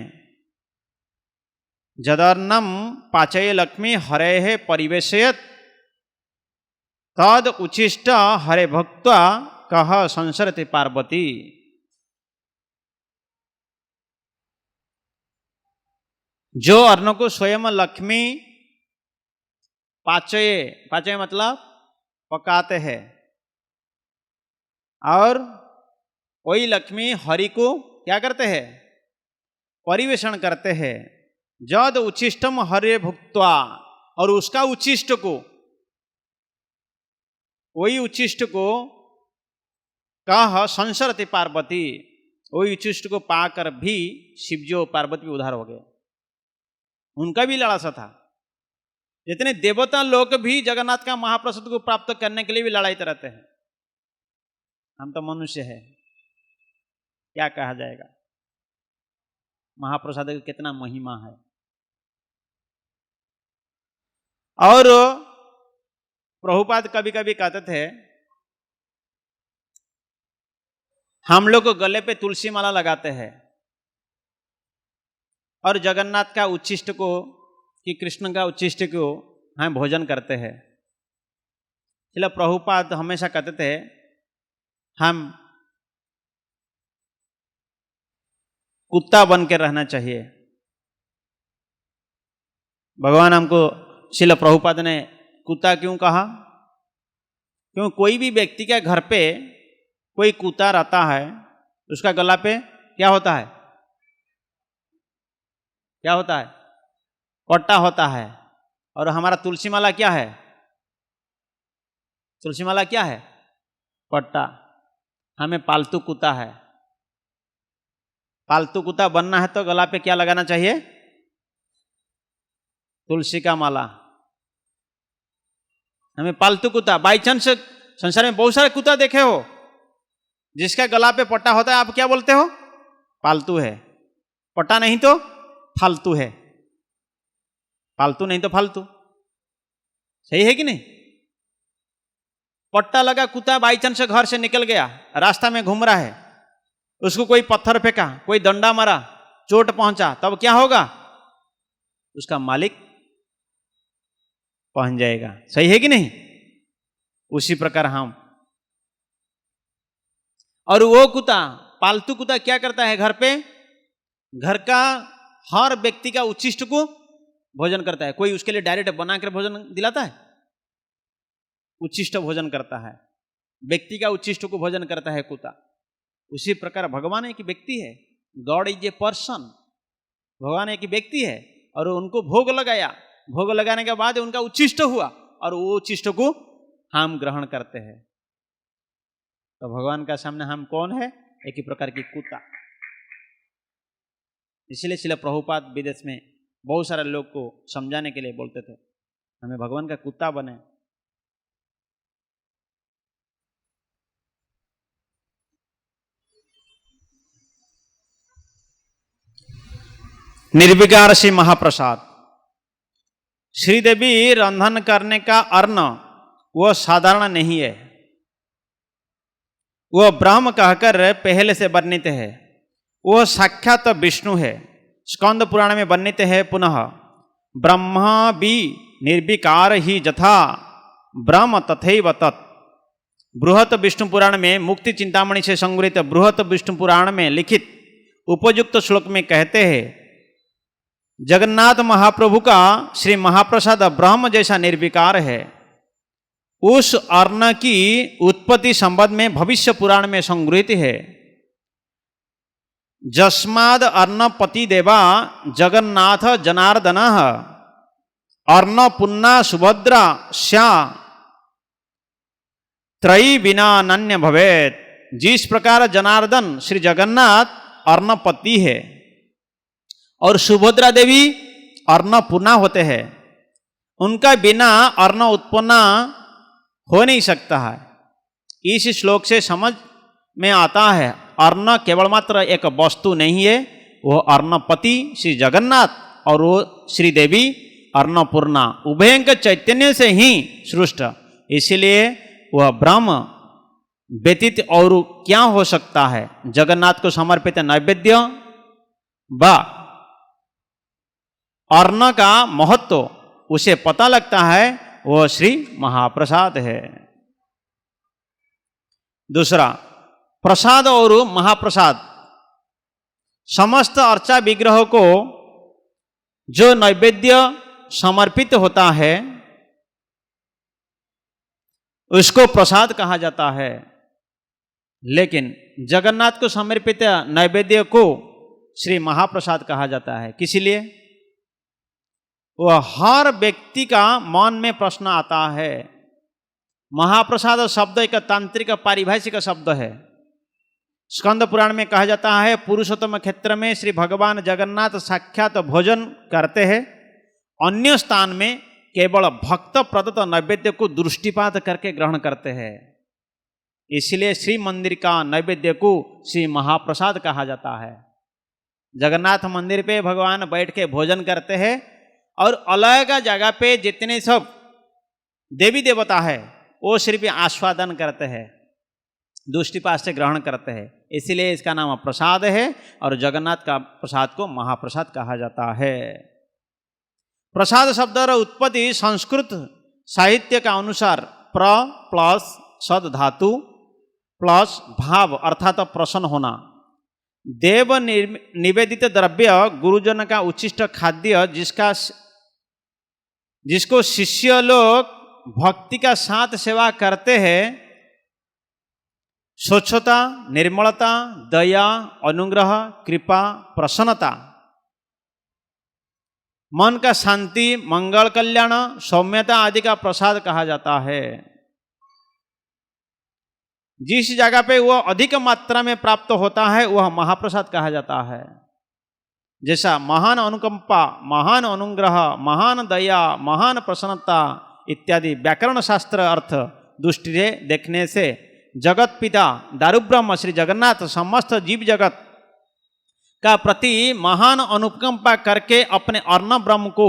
जदर्नम पाचय लक्ष्मी हरे परिवेशयत तद उचिष्ट हरे भक्त्वा कह संसरति पार्वती। जो अन्न को स्वयं लक्ष्मी पाचय मतलब पकाते हैं, और वही लक्ष्मी हरि को क्या करते हैं, परिवेषण करते हैं। जद उचिष्टम हरे भुक्त्वा, और उसका उचिष्ट को, वही उचिष्ट को कह संसरति पार्वती, वही उचिष्ट को पाकर भी शिवजी और पार्वती भी उद्धार हो गए। उनका भी लालसा था। जितने देवता लोग भी जगन्नाथ का महाप्रसाद को प्राप्त करने के लिए भी लड़ाई रहते हैं। हम तो मनुष्य है, क्या कहा जाएगा। महाप्रसाद की कितना महिमा है। और प्रभुपाद कभी कभी कहते थे, हम लोग गले पे तुलसी माला लगाते हैं, और जगन्नाथ का उच्छिष्ट को कि कृष्ण का उच्छिष्ट को हम भोजन करते हैं। इसलिए प्रभुपाद हमेशा कहते थे हम कुत्ता बन के रहना चाहिए। भगवान हमको श्रील प्रभुपाद ने कुत्ता क्यों कहा? क्यों कोई भी व्यक्ति के घर पे कोई कुत्ता रहता है, उसका गला पे क्या होता है? क्या होता है? पट्टा होता है। और हमारा तुलसी माला क्या है? तुलसी माला क्या है? पट्टा। हमें पालतू कुत्ता है। पालतू कुत्ता बनना है तो गला पे क्या लगाना चाहिए? तुलसी का माला। हमें पालतू कुत्ता, बाई चांस संसार में बहुत सारे कुत्ता देखे हो जिसका गला पे पट्टा होता है, आप क्या बोलते हो? पालतू है। पट्टा नहीं तो फालतू है। पालतू नहीं तो फालतू। सही है कि नहीं? पट्टा लगा कुत्ता बाई चांस घर से निकल गया, रास्ता में घूम रहा है, उसको कोई पत्थर फेंका, कोई डंडा मारा, चोट पहुंचा, तब क्या होगा? उसका मालिक पहुंच जाएगा। सही है कि नहीं? उसी प्रकार हम, और वो कुत्ता, पालतू कुत्ता क्या करता है? घर पे घर का हर व्यक्ति का उच्छिष्ट को भोजन करता है। कोई उसके लिए डायरेक्ट बनाकर भोजन दिलाता है? उच्छिष्ट भोजन करता है, व्यक्ति का उच्छिष्ट को भोजन करता है कुत्ता। उसी प्रकार भगवान एक व्यक्ति है। God is a person. भगवान एक व्यक्ति है और उनको भोग लगाया, भोग लगाने के बाद उनका उच्छिष्ट हुआ और वो उच्छिष्ट को हम ग्रहण करते हैं। तो भगवान का सामने हम कौन है? एक ही प्रकार की कुत्ता। इसलिए श्रील प्रभुपाद विदेश में बहुत सारे लोग को समझाने के लिए बोलते थे हमें भगवान का कुत्ता बने। निर्विकार से महाप्रसाद। श्रीदेवी रंधन करने का अर्ण वह साधारण नहीं है, वह ब्रह्म कहकर पहले से वर्णित है। वह साक्षात विष्णु है। स्कंद पुराण में वर्णित है पुनः ब्रह्मा भी निर्विकार ही यथा ब्रह्म तथैव तत्। बृहत विष्णु पुराण में मुक्ति चिंतामणि से संग्रहित बृहत विष्णु पुराण में लिखित उपयुक्त श्लोक में कहते हैं जगन्नाथ महाप्रभु का श्री महाप्रसाद ब्रह्म जैसा निर्विकार है। उस अर्ण की उत्पत्ति संबंध में भविष्य पुराण में संग्रहित है जस्माद अर्णपति देवा जगन्नाथ जनार्दन अर्ण पुन्ना सुभद्रा श्या त्रयी बिना अनन्य भवेत। जिस प्रकार जनार्दन श्री जगन्नाथ अर्णपति है और सुभद्रा देवी अर्णपूर्णा होते हैं, उनका बिना अर्ण उत्पन्न हो नहीं सकता है। इस श्लोक से समझ में आता है अर्ण केवल मात्र एक वस्तु नहीं है, वो अर्णपति श्री जगन्नाथ और वो श्री देवी अर्णपूर्णा उभयंक चैतन्य से ही सृष्ट। इसलिए वह ब्रह्म व्यतीत और क्या हो सकता है? जगन्नाथ को समर्पित नैवेद्य व अर्ण का महत्व उसे पता लगता है, वह श्री महाप्रसाद है। दूसरा, प्रसाद और महाप्रसाद। समस्त अर्चा विग्रह को जो नैवेद्य समर्पित होता है उसको प्रसाद कहा जाता है, लेकिन जगन्नाथ को समर्पित नैवेद्य को श्री महाप्रसाद कहा जाता है। किस लिए? वह हर व्यक्ति का मन में प्रश्न आता है। महाप्रसाद शब्द एक तांत्रिक पारिभाषिक शब्द है। स्कंद पुराण में कहा जाता है पुरुषोत्तम क्षेत्र में श्री भगवान जगन्नाथ साक्षात भोजन करते हैं, अन्य स्थान में केवल भक्त प्रदत्त नैवेद्य को दृष्टिपात करके ग्रहण करते हैं। इसलिए श्री मंदिर का नैवेद्य को श्री महाप्रसाद कहा जाता है। जगन्नाथ मंदिर पे भगवान बैठ के भोजन करते हैं और अलग जगह पे जितने सब देवी देवता है वो सिर्फ आस्वादन करते हैं, दृष्टिपात से ग्रहण करते हैं। इसीलिए इसका नाम प्रसाद है और जगन्नाथ का प्रसाद को महाप्रसाद कहा जाता है। प्रसाद शब्द उत्पत्ति संस्कृत साहित्य का अनुसार प्र प्लस सद धातु प्लस भाव अर्थात प्रसन्न होना। देव निवेदित द्रव्य गुरुजन का उच्छिष्ट खाद्य जिसको शिष्य लोग भक्ति का साथ सेवा करते हैं। स्वच्छता, निर्मलता, दया, अनुग्रह, कृपा, प्रसन्नता, मन का शांति, मंगल, कल्याण, सौम्यता आदि का प्रसाद कहा जाता है। जिस जगह पे वह अधिक मात्रा में प्राप्त होता है वह महाप्रसाद कहा जाता है। जैसा महान अनुकंपा, महान अनुग्रह, महान दया, महान प्रसन्नता इत्यादि व्याकरण शास्त्र अर्थ दृष्टि से देखने से जगत पिता दारुब्रह्म श्री जगन्नाथ समस्त जीव जगत का प्रति महान अनुकंपा करके अपने अर्ण ब्रह्म को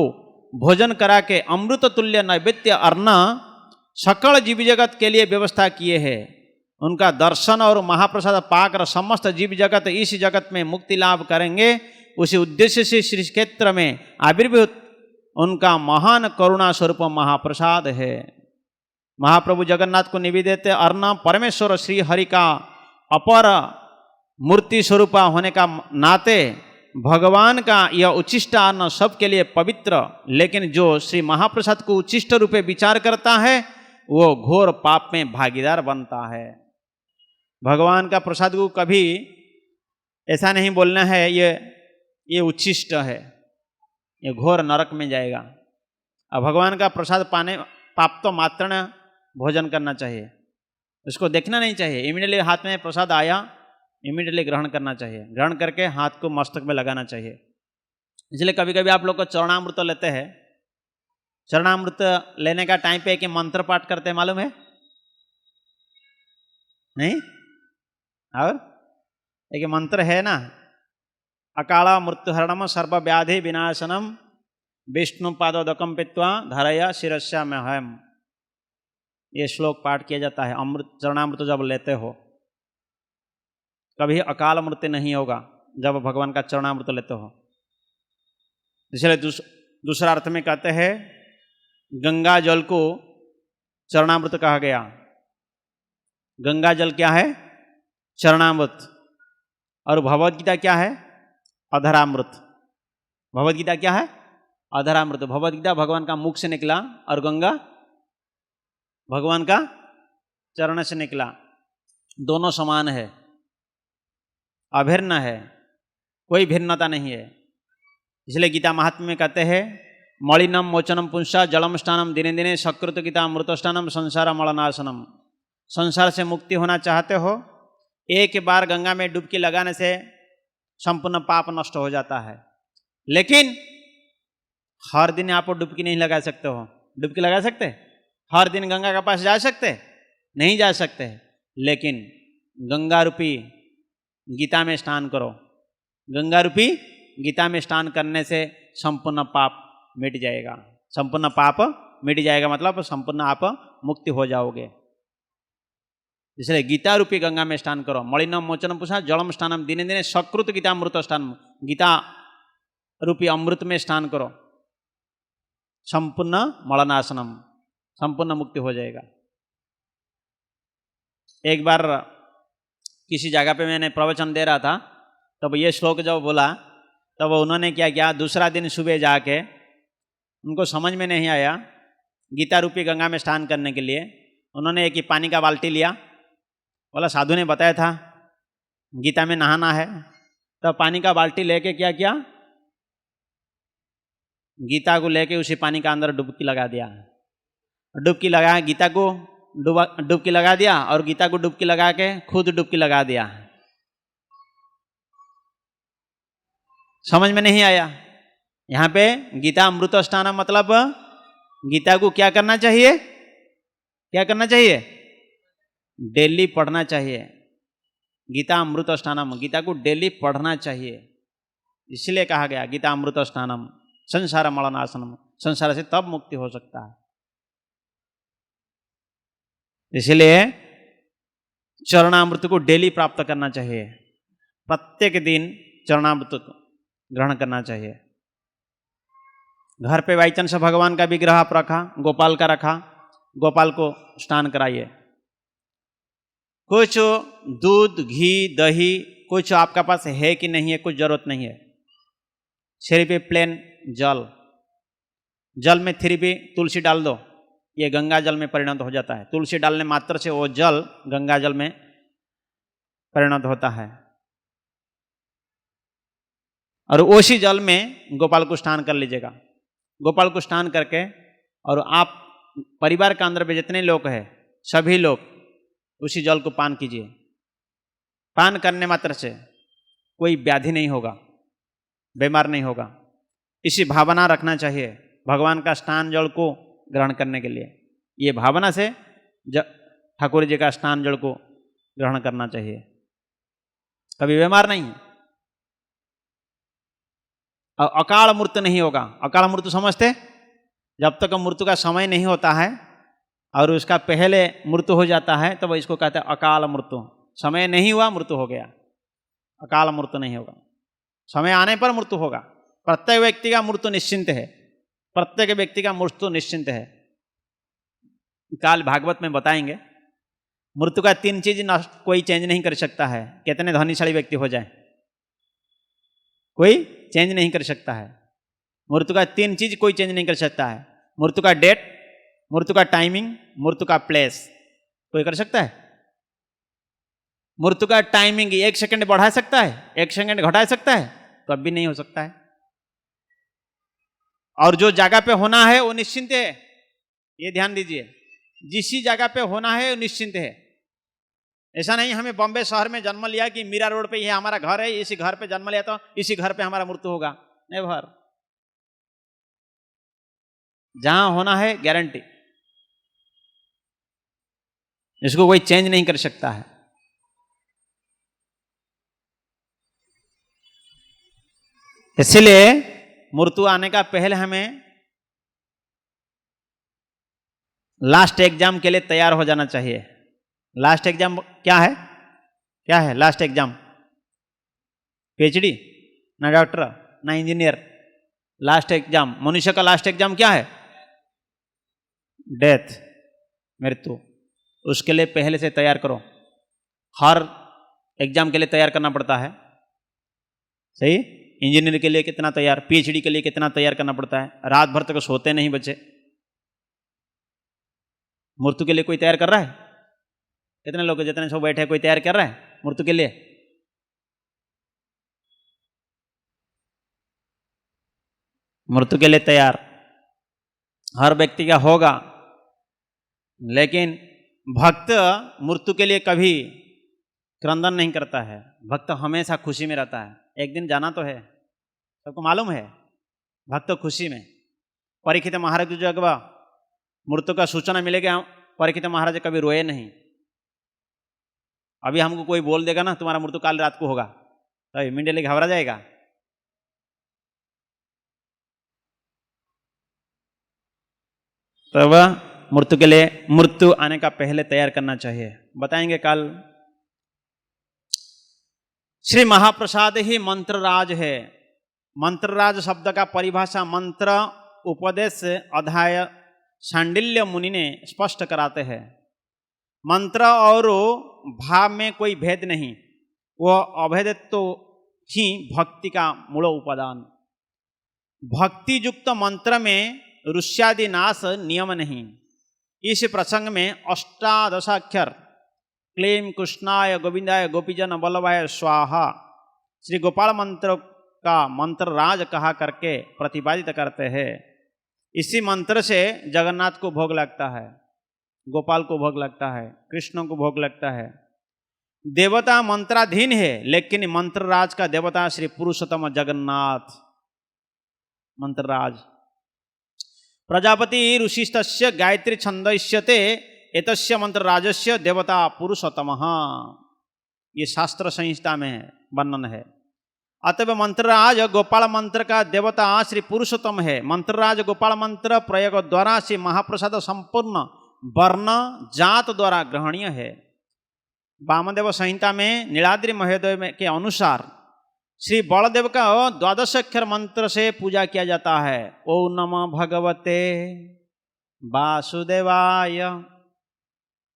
भोजन करा के अमृत तुल्य नैवेद्य अर्ण सकल जीव जगत के लिए व्यवस्था किए हैं। उनका दर्शन और महाप्रसाद पाकर समस्त जीव जगत इस जगत में मुक्ति लाभ करेंगे। उसी उद्देश्य से श्री क्षेत्र में आविर्भूत उनका महान करुणा स्वरूप महाप्रसाद है। महाप्रभु जगन्नाथ को निवेदित अर्ण परमेश्वर श्री हरि का अपर मूर्ति स्वरूप होने का नाते भगवान का यह उच्छिष्ट अन्न सबके लिए पवित्र, लेकिन जो श्री महाप्रसाद को उच्छिष्ट रूपे विचार करता है वो घोर पाप में भागीदार बनता है। भगवान का प्रसाद को कभी ऐसा नहीं बोलना है ये उच्छिष्ट है, ये घोर नरक में जाएगा। अब भगवान का प्रसाद पाने पाप तो मात्र भोजन करना चाहिए, उसको देखना नहीं चाहिए। इमीडिएटली हाथ में प्रसाद आया इमीडिएटली ग्रहण करना चाहिए, ग्रहण करके हाथ को मस्तक में लगाना चाहिए। इसलिए कभी कभी आप लोग को चरणामृत लेते हैं, चरणामृत लेने का टाइम पे एक मंत्र पाठ करते हैं, मालूम है नहीं? और एक मंत्र है ना, अकाल मृत्युहरणम सर्व व्याधि विनाशनम विष्णु पादोदकम पित्वा धरया शिरस्या में हम। ये श्लोक पाठ किया जाता है अमृत चरणामृत जब लेते हो। कभी अकाल मृत्यु नहीं होगा जब भगवान का चरणामृत लेते हो। इसलिए दूसरा अर्थ में कहते हैं गंगा जल को चरणामृत कहा गया। गंगा जल क्या है? चरणामृत। और भगवद गीता क्या है? अधरामृत। भगवद गीता क्या है? अधरामृत। भगवद गीता भगवान का मुख से निकला और गंगा भगवान का चरण से निकला, दोनों समान है, अभिन्न है, कोई भिन्नता नहीं है। इसलिए गीता महात्म्य में कहते हैं मलिनम मोचनम पुंसा जलम स्नानम दिने दिने सकृत गीता अमृतस्नानम संसार मलनाशनम। संसार से मुक्ति होना चाहते हो, एक बार गंगा में डुबकी लगाने से संपूर्ण पाप नष्ट हो जाता है। लेकिन हर दिन आप डुबकी नहीं लगा सकते हो। डुबकी लगा सकते? हर दिन गंगा के पास जा सकते? नहीं जा सकते। लेकिन गंगा रूपी गीता में स्नान करो। गंगा रूपी गीता में स्नान करने से संपूर्ण पाप मिट जाएगा। संपूर्ण पाप मिट जाएगा मतलब संपूर्ण आप मुक्ति हो जाओगे। इसलिए गीता रूपी गंगा में स्नान करो। मलिनम मोचनम पुंसा जलम स्नानम दिने दिने सकृत गीता अमृत स्नानम। गीता रूपी अमृत में स्नान करो, संपूर्ण मलनाशनम, संपूर्ण मुक्ति हो जाएगा। एक बार किसी जगह पे मैंने प्रवचन दे रहा था, तब ये श्लोक जब बोला तब उन्होंने क्या किया, दूसरा दिन सुबह जाके उनको समझ में नहीं आया गीता रूपी गंगा में स्नान करने के लिए उन्होंने एक ही पानी का बाल्टी लिया। बोला साधु ने बताया था गीता में नहाना है। तब पानी का बाल्टी लेके क्या किया, गीता को लेके उसी पानी का अंदर डुबकी लगा दिया। डुबकी लगा गीता को डुबकी लगा दिया और गीता को डुबकी लगा के खुद डुबकी लगा दिया। समझ में नहीं आया। यहाँ पे गीता अमृत स्नान मतलब गीता को क्या करना चाहिए? क्या करना चाहिए? डेली पढ़ना चाहिए। गीता अमृत स्नानम, गीता को डेली पढ़ना चाहिए। इसलिए कहा गया गीता अमृत स्नानम संसार मलनाशनम। संसार से तब मुक्ति हो सकता है। इसलिए चरणामृत को डेली प्राप्त करना चाहिए। प्रत्येक दिन चरणामृत ग्रहण करना चाहिए। घर पे बाई चांस भगवान का विग्रह आप रखा, गोपाल का रखा, गोपाल को स्नान कराइए। कुछ दूध, घी, दही कुछ आपका पास है कि नहीं है, कुछ जरूरत नहीं है। सिर्फ प्लेन जल, जल में 3 तुलसी डाल दो, ये गंगा जल में परिणत हो जाता है। तुलसी डालने मात्र से वो जल गंगा जल में परिणत होता है। और उसी जल में गोपाल को स्नान कर लीजिएगा। गोपाल को स्नान करके और आप परिवार के अंदर में जितने लोग हैं सभी लोग उसी जल को पान कीजिए। पान करने मात्र से कोई व्याधि नहीं होगा, बीमार नहीं होगा। इसी भावना रखना चाहिए भगवान का स्नान जल को ग्रहण करने के लिए। ये भावना से ठाकुर जी का स्नान जल को ग्रहण करना चाहिए, कभी बीमार नहीं। और अकाल मृत्यु नहीं होगा। अकाल मृत्यु समझते? जब तक मृत्यु का समय नहीं होता है और उसका पहले मृत्यु हो जाता है तो इसको कहते हैं अकाल मृत्यु। समय नहीं हुआ, मृत्यु हो गया, अकाल मृत्यु नहीं होगा। समय आने पर मृत्यु होगा। प्रत्येक व्यक्ति का मृत्यु निश्चिंत है, प्रत्येक व्यक्ति का मृत्यु निश्चिंत है। काल भागवत में बताएंगे मृत्यु का 3 चीज कोई चेंज नहीं कर सकता है। कितने धनीशाली व्यक्ति हो जाए कोई चेंज नहीं कर सकता है। मृत्यु का 3 चीज कोई चेंज नहीं कर सकता है। मृत्यु का डेट, मृत्यु का टाइमिंग, मृत्यु का प्लेस। कोई कर सकता है? मृत्यु का टाइमिंग 1 सेकंड बढ़ा सकता है, 1 सेकंड घटा सकता है? कभी नहीं हो सकता है। और जो जगह पे होना है वो निश्चिंत है, ये ध्यान दीजिए। जिस जगह पे होना है वो निश्चिंत है। ऐसा नहीं हमें बॉम्बे शहर में जन्म लिया कि मीरा रोड पे ये हमारा घर है, इसी घर पे जन्म लिया तो इसी घर पे हमारा मृत्यु होगा। नेवर। जहां होना है गारंटी, इसको कोई चेंज नहीं कर सकता है। इसलिए मृत्यु आने का पहले हमें लास्ट एग्जाम के लिए तैयार हो जाना चाहिए। लास्ट एग्जाम क्या है? क्या है लास्ट एग्जाम? पीएचडी ना डॉक्टर ना इंजीनियर। लास्ट एग्जाम, मनुष्य का लास्ट एग्जाम क्या है? डेथ, मृत्यु। उसके लिए पहले से तैयार करो। हर एग्जाम के लिए तैयार करना पड़ता है, सही? इंजीनियर के लिए कितना तैयार, पीएचडी के लिए कितना तैयार करना पड़ता है। रात भर तक सोते नहीं बच्चे। मृत्यु के लिए कोई तैयार कर रहा है? कितने लोग जितने सब बैठे कोई तैयार कर रहा है मृत्यु के लिए? मृत्यु के लिए तैयार हर व्यक्ति का होगा, लेकिन भक्त मृत्यु के लिए कभी क्रंदन नहीं करता है। भक्त हमेशा खुशी में रहता है। एक दिन जाना तो है, सबको मालूम है। भक्त खुशी में। परीक्षित महाराज जो जब मृत्यु का सूचना मिलेगा, परीक्षित महाराज कभी रोए नहीं। अभी हमको कोई बोल देगा ना तुम्हारा मृत्यु काल रात को होगा, तो इमीडिएटली घबरा जाएगा। तब मृत्यु के लिए, मृत्यु आने का पहले तैयार करना चाहिए। बताएंगे कल। श्री महाप्रसाद ही मंत्रराज है। मंत्रराज शब्द का परिभाषा मंत्र उपदेश अध्याय शांडिल्य मुनि ने स्पष्ट कराते हैं। मंत्र और भाव में कोई भेद नहीं, वह अभेदत्व ही भक्ति का मूल उपादान। भक्ति युक्त मंत्र में ऋष्यादि नाश नियम नहीं। इस प्रसंग में अष्टादशाक्षर क्लीं कृष्णाय गोविंदाय गोपीजन वल्लभाय स्वाहा श्री गोपाल मंत्र का मंत्रराज कहा करके प्रतिपादित करते हैं। इसी मंत्र से जगन्नाथ को भोग लगता है, गोपाल को भोग लगता है, कृष्ण को भोग लगता है। देवता मंत्राधीन है, लेकिन मंत्रराज का देवता श्री पुरुषोत्तम जगन्नाथ मंत्रराज। प्रजापति ऋषिस्तस्य गायत्री छंदस्यते एतस्य मंत्रराजस्य देवता पुरुषोत्तमः। ये शास्त्र संहिता में वर्णन है। अतः मंत्रराज गोपाल मंत्र का देवता श्री पुरुषोत्तम है। मंत्रराज गोपाल मंत्र प्रयोग द्वारा श्री महाप्रसाद संपूर्ण वर्ण जात द्वारा ग्रहणीय है। वामदेव संहिता में नीलाद्रि महोदय के अनुसार श्री बलदेव का 12 अक्षर मंत्र से पूजा किया जाता है। ओम नमः भगवते वासुदेवाय,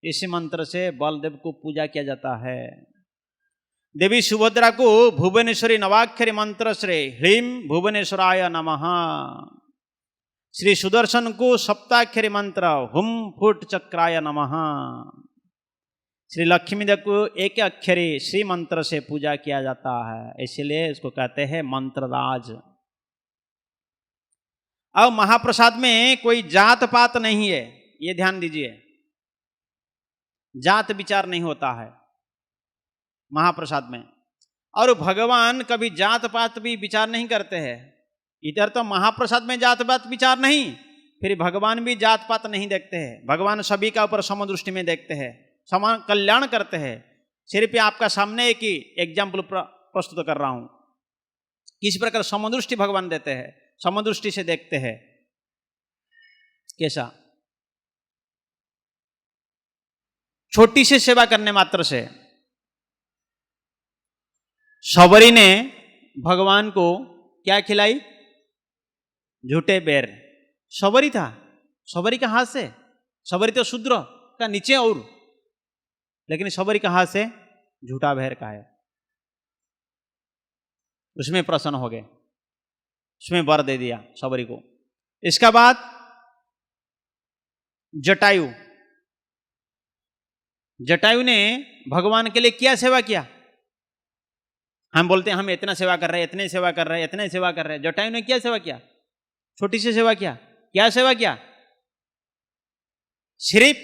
इसी मंत्र से बलदेव को पूजा किया जाता है। देवी सुभद्रा को भुवनेश्वरी नवाक्षरी मंत्र से ह्रीम भुवनेश्वराय नमः। श्री सुदर्शन को सप्ताक्षरी मंत्र हुम फुट चक्राय नमः। श्री लक्ष्मी देव को एक अक्षरी श्री मंत्र से पूजा किया जाता है, इसलिए इसको कहते हैं मंत्रराज। अब महाप्रसाद में कोई जात पात नहीं है, ये ध्यान दीजिए, जात विचार नहीं होता है महाप्रसाद में। और भगवान कभी जात पात भी विचार नहीं करते हैं। इधर तो महाप्रसाद में जात पात विचार नहीं, फिर भगवान भी जात पात नहीं देखते हैं। भगवान सभी का ऊपर समदृष्टि में देखते हैं, समान कल्याण करते हैं। सिर्फ आपका सामने एक ही एग्जाम्पल प्रस्तुत कर रहा हूं, किस प्रकार समदृष्टि भगवान देते हैं, समदृष्टि से देखते हैं। कैसा? छोटी सी सेवा करने मात्र से शबरी ने भगवान को क्या खिलाई? झूठे बेर। शबरी था, शबरी का हाथ से, शबरी तो शूद्र का नीचे और, लेकिन शबरी का हाथ से झूठा बेर का है। उसमें प्रसन्न हो गए, उसमें वर दे दिया शबरी को। इसका बाद जटायु, जटायु ने भगवान के लिए क्या सेवा किया? हम बोलते हैं हम इतना सेवा कर रहे हैं, इतने सेवा कर रहे हैं, इतने सेवा कर रहे हैं। जटायु ने क्या सेवा किया? छोटी सी सेवा किया। क्या सेवा किया? सिर्फ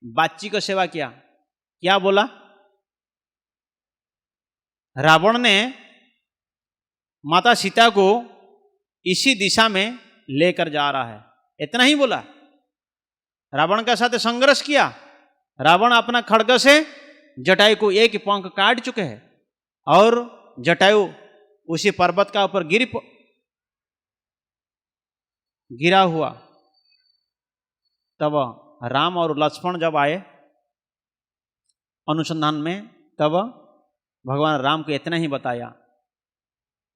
बाची को सेवा किया। क्या बोला? रावण ने माता सीता को इसी दिशा में लेकर जा रहा है, इतना ही बोला। रावण के साथ संघर्ष किया। रावण अपना खड्ग से जटायु को एक पंख काट चुके हैं और जटायु उसी पर्वत का ऊपर गिरा हुआ। तब राम और लक्ष्मण जब आए अनुसंधान में, तब भगवान राम को इतना ही बताया।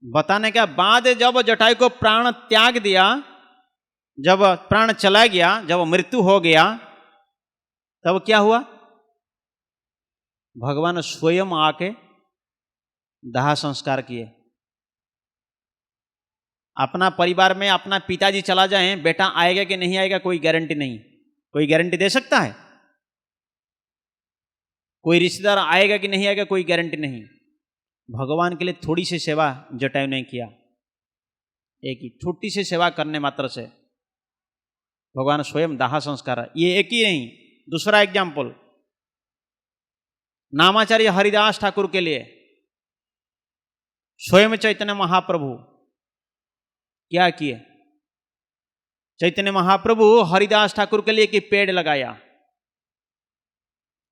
बताने के बाद जब जटायु को प्राण त्याग दिया, जब प्राण चला गया, जब मृत्यु हो गया, तब क्या हुआ? भगवान स्वयं आके दाह संस्कार किए। अपना परिवार में अपना पिताजी चला जाए, बेटा आएगा कि नहीं आएगा कोई गारंटी नहीं। कोई गारंटी दे सकता है? कोई रिश्तेदार आएगा कि नहीं आएगा कोई गारंटी नहीं। भगवान के लिए थोड़ी सी सेवा जटायु ने किया, एक ही छोटी सी सेवा करने मात्र से भगवान स्वयं दाह संस्कार। ये एक ही नहीं, दूसरा एग्जाम्पल नामाचार्य हरिदास ठाकुर के लिए स्वयं चैतन्य महाप्रभु क्या किए? चैतन्य महाप्रभु हरिदास ठाकुर के लिए एक पेड़ लगाया।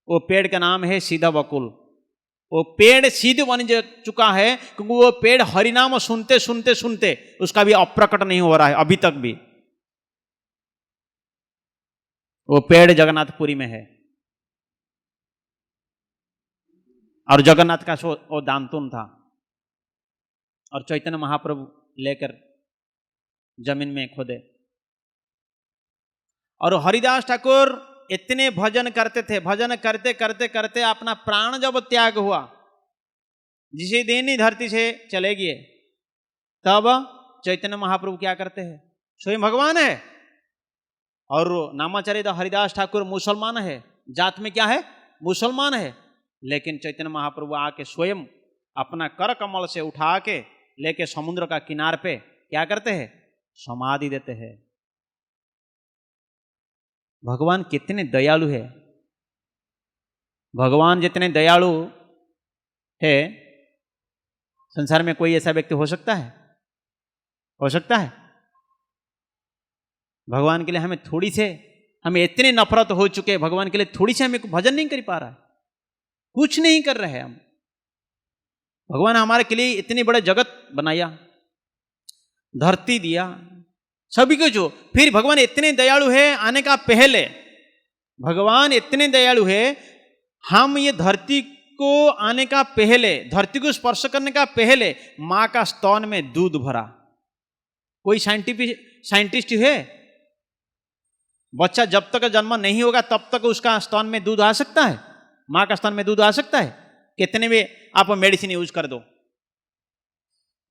वो पेड़ का नाम है सीधा बकुल। वो पेड़ सिद्ध बन चुका है क्योंकि वो पेड़ हरिनाम सुनते सुनते सुनते उसका भी अप्रकट नहीं हो रहा है अभी तक भी। वो पेड़ जगन्नाथपुरी में है और जगन्नाथ का वो दामतुन था और चैतन्य महाप्रभु लेकर जमीन में खोदे। और हरिदास ठाकुर इतने भजन करते थे, भजन करते करते करते अपना प्राण जब त्याग हुआ, जिसे दिन ही धरती से चले गए, तब चैतन्य महाप्रभु क्या करते हैं? स्वयं भगवान है और नामाचार्य हरिदास ठाकुर मुसलमान है, जात में क्या है? मुसलमान है। लेकिन चैतन्य महाप्रभु आके स्वयं अपना कर कमल से उठा के लेके समुद्र का किनार पे क्या करते हैं? समाधि देते हैं। भगवान कितने दयालु है। भगवान जितने दयालु है, संसार में कोई ऐसा व्यक्ति हो सकता है? हो सकता है? भगवान के लिए हमें थोड़ी से, हमें इतने नफरत हो चुके, भगवान के लिए थोड़ी से हमें भजन नहीं कर पा रहा, कुछ नहीं कर रहे हैं हम। भगवान हमारे के लिए इतनी बड़े जगत बनाया, धरती दिया, सभी को जो, फिर भगवान इतने दयालु है। आने का पहले भगवान इतने दयालु है, हम ये धरती को आने का पहले, धरती को स्पर्श करने का पहले मां का स्तन में दूध भरा। कोई साइंटिस्ट है? बच्चा जब तक जन्म नहीं होगा तब तक उसका स्तन में दूध आ सकता है? मां का स्तन में दूध आ सकता है? कितने भी आप मेडिसिन यूज कर दो,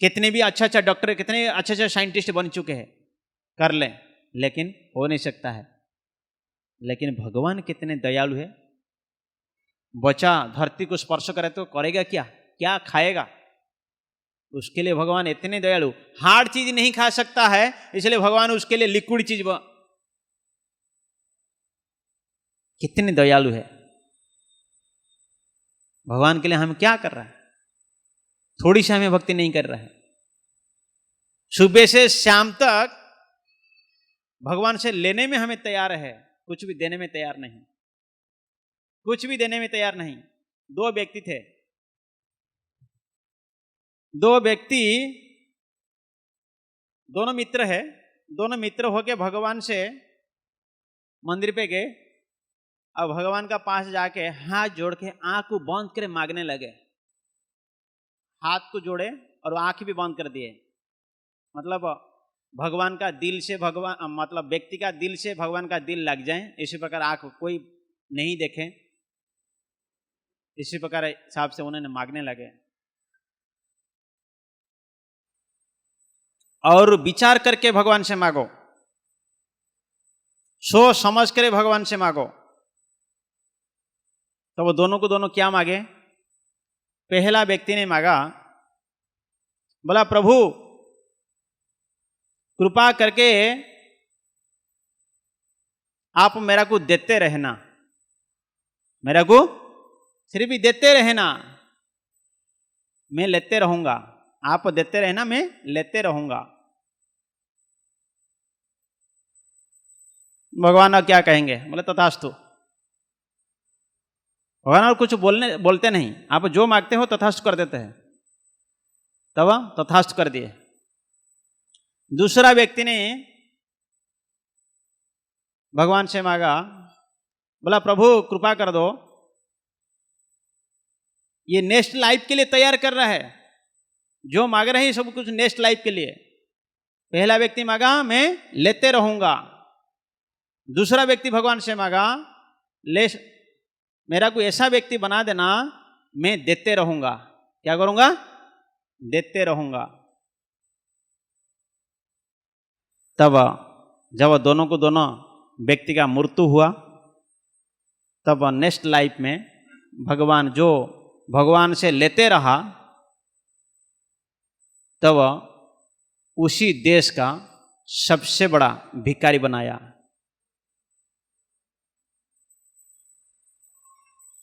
कितने भी अच्छा डॉक्टर, कितने अच्छे साइंटिस्ट बन चुके हैं, कर लें, लेकिन हो नहीं सकता है। लेकिन भगवान कितने दयालु है। बच्चा धरती को स्पर्श करे तो करेगा क्या? क्या खाएगा? उसके लिए भगवान इतने दयालु। हार्ड चीज नहीं खा सकता है, इसलिए भगवान उसके लिए लिक्विड चीज कितने दयालु है। भगवान के लिए हम क्या कर रहे हैं? थोड़ी सी हमें भक्ति नहीं कर रहा है। सुबह से शाम तक भगवान से लेने में हमें तैयार है, कुछ भी देने में तैयार नहीं, कुछ भी देने में तैयार नहीं। दो व्यक्ति थे, दो व्यक्ति, दोनों मित्र है, दोनों मित्र होके भगवान से मंदिर पे गए। अब भगवान का पास जाके हाथ जोड़ के आंख को बंद कर मांगने लगे। हाथ को जोड़े और आंख भी बंद कर दिए। मतलब भगवान का दिल से भगवान, मतलब व्यक्ति का दिल से भगवान का दिल लग जाए, इसी प्रकार आंख कोई नहीं देखे, इसी प्रकार हिसाब से उन्होंने मांगने लगे। और विचार करके भगवान से मांगो, सोच समझ कर भगवान से मांगो। तो वो दोनों को दोनों क्या मांगे? पहला व्यक्ति ने मांगा, बोला प्रभु कृपा करके आप मेरा को देते रहना, मेरा को सिर्फ ही देते रहना, मैं लेते रहूंगा। आप देते रहना, मैं लेते रहूंगा। भगवान अब क्या कहेंगे? बोले तथास्तु। भगवान और कुछ बोलते नहीं, आप जो मांगते हो तथास्तु कर देते हैं। तब तथास्तु कर दिए। दूसरा व्यक्ति ने भगवान से मांगा, बोला प्रभु कृपा कर दो, ये नेक्स्ट लाइफ के लिए तैयार कर रहा है, जो मांग रहे हैं सब कुछ नेक्स्ट लाइफ के लिए। पहला व्यक्ति मांगा मैं लेते रहूंगा, दूसरा व्यक्ति भगवान से मांगा मेरा कोई ऐसा व्यक्ति बना देना, मैं देते रहूंगा। क्या करूंगा? देते रहूंगा। तब जब दोनों को दोनों व्यक्ति का मृत्यु हुआ, तब नेक्स्ट लाइफ में भगवान जो भगवान से लेते रहा, तब उसी देश का सबसे बड़ा भिखारी बनाया।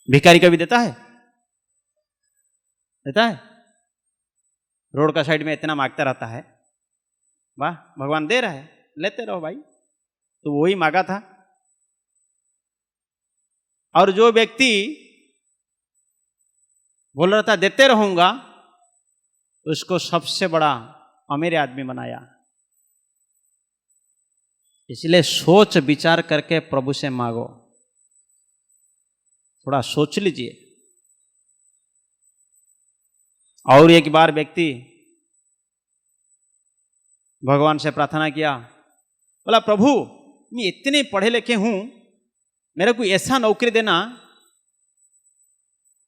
भिखारी कभी देता है? देता है? रोड का साइड में इतना मांगता रहता है, वाह भगवान दे रहा है, लेते रहो भाई। तो वही मांगा था। और जो व्यक्ति बोल रहा था देते रहूंगा, उसको सबसे बड़ा अमीर आदमी बनाया। इसलिए सोच विचार करके प्रभु से मांगो। थोड़ा सोच लीजिए। और एक बार व्यक्ति भगवान से प्रार्थना किया, बोला प्रभु मैं इतने पढ़े लिखे हूं, मेरे को ऐसा नौकरी देना,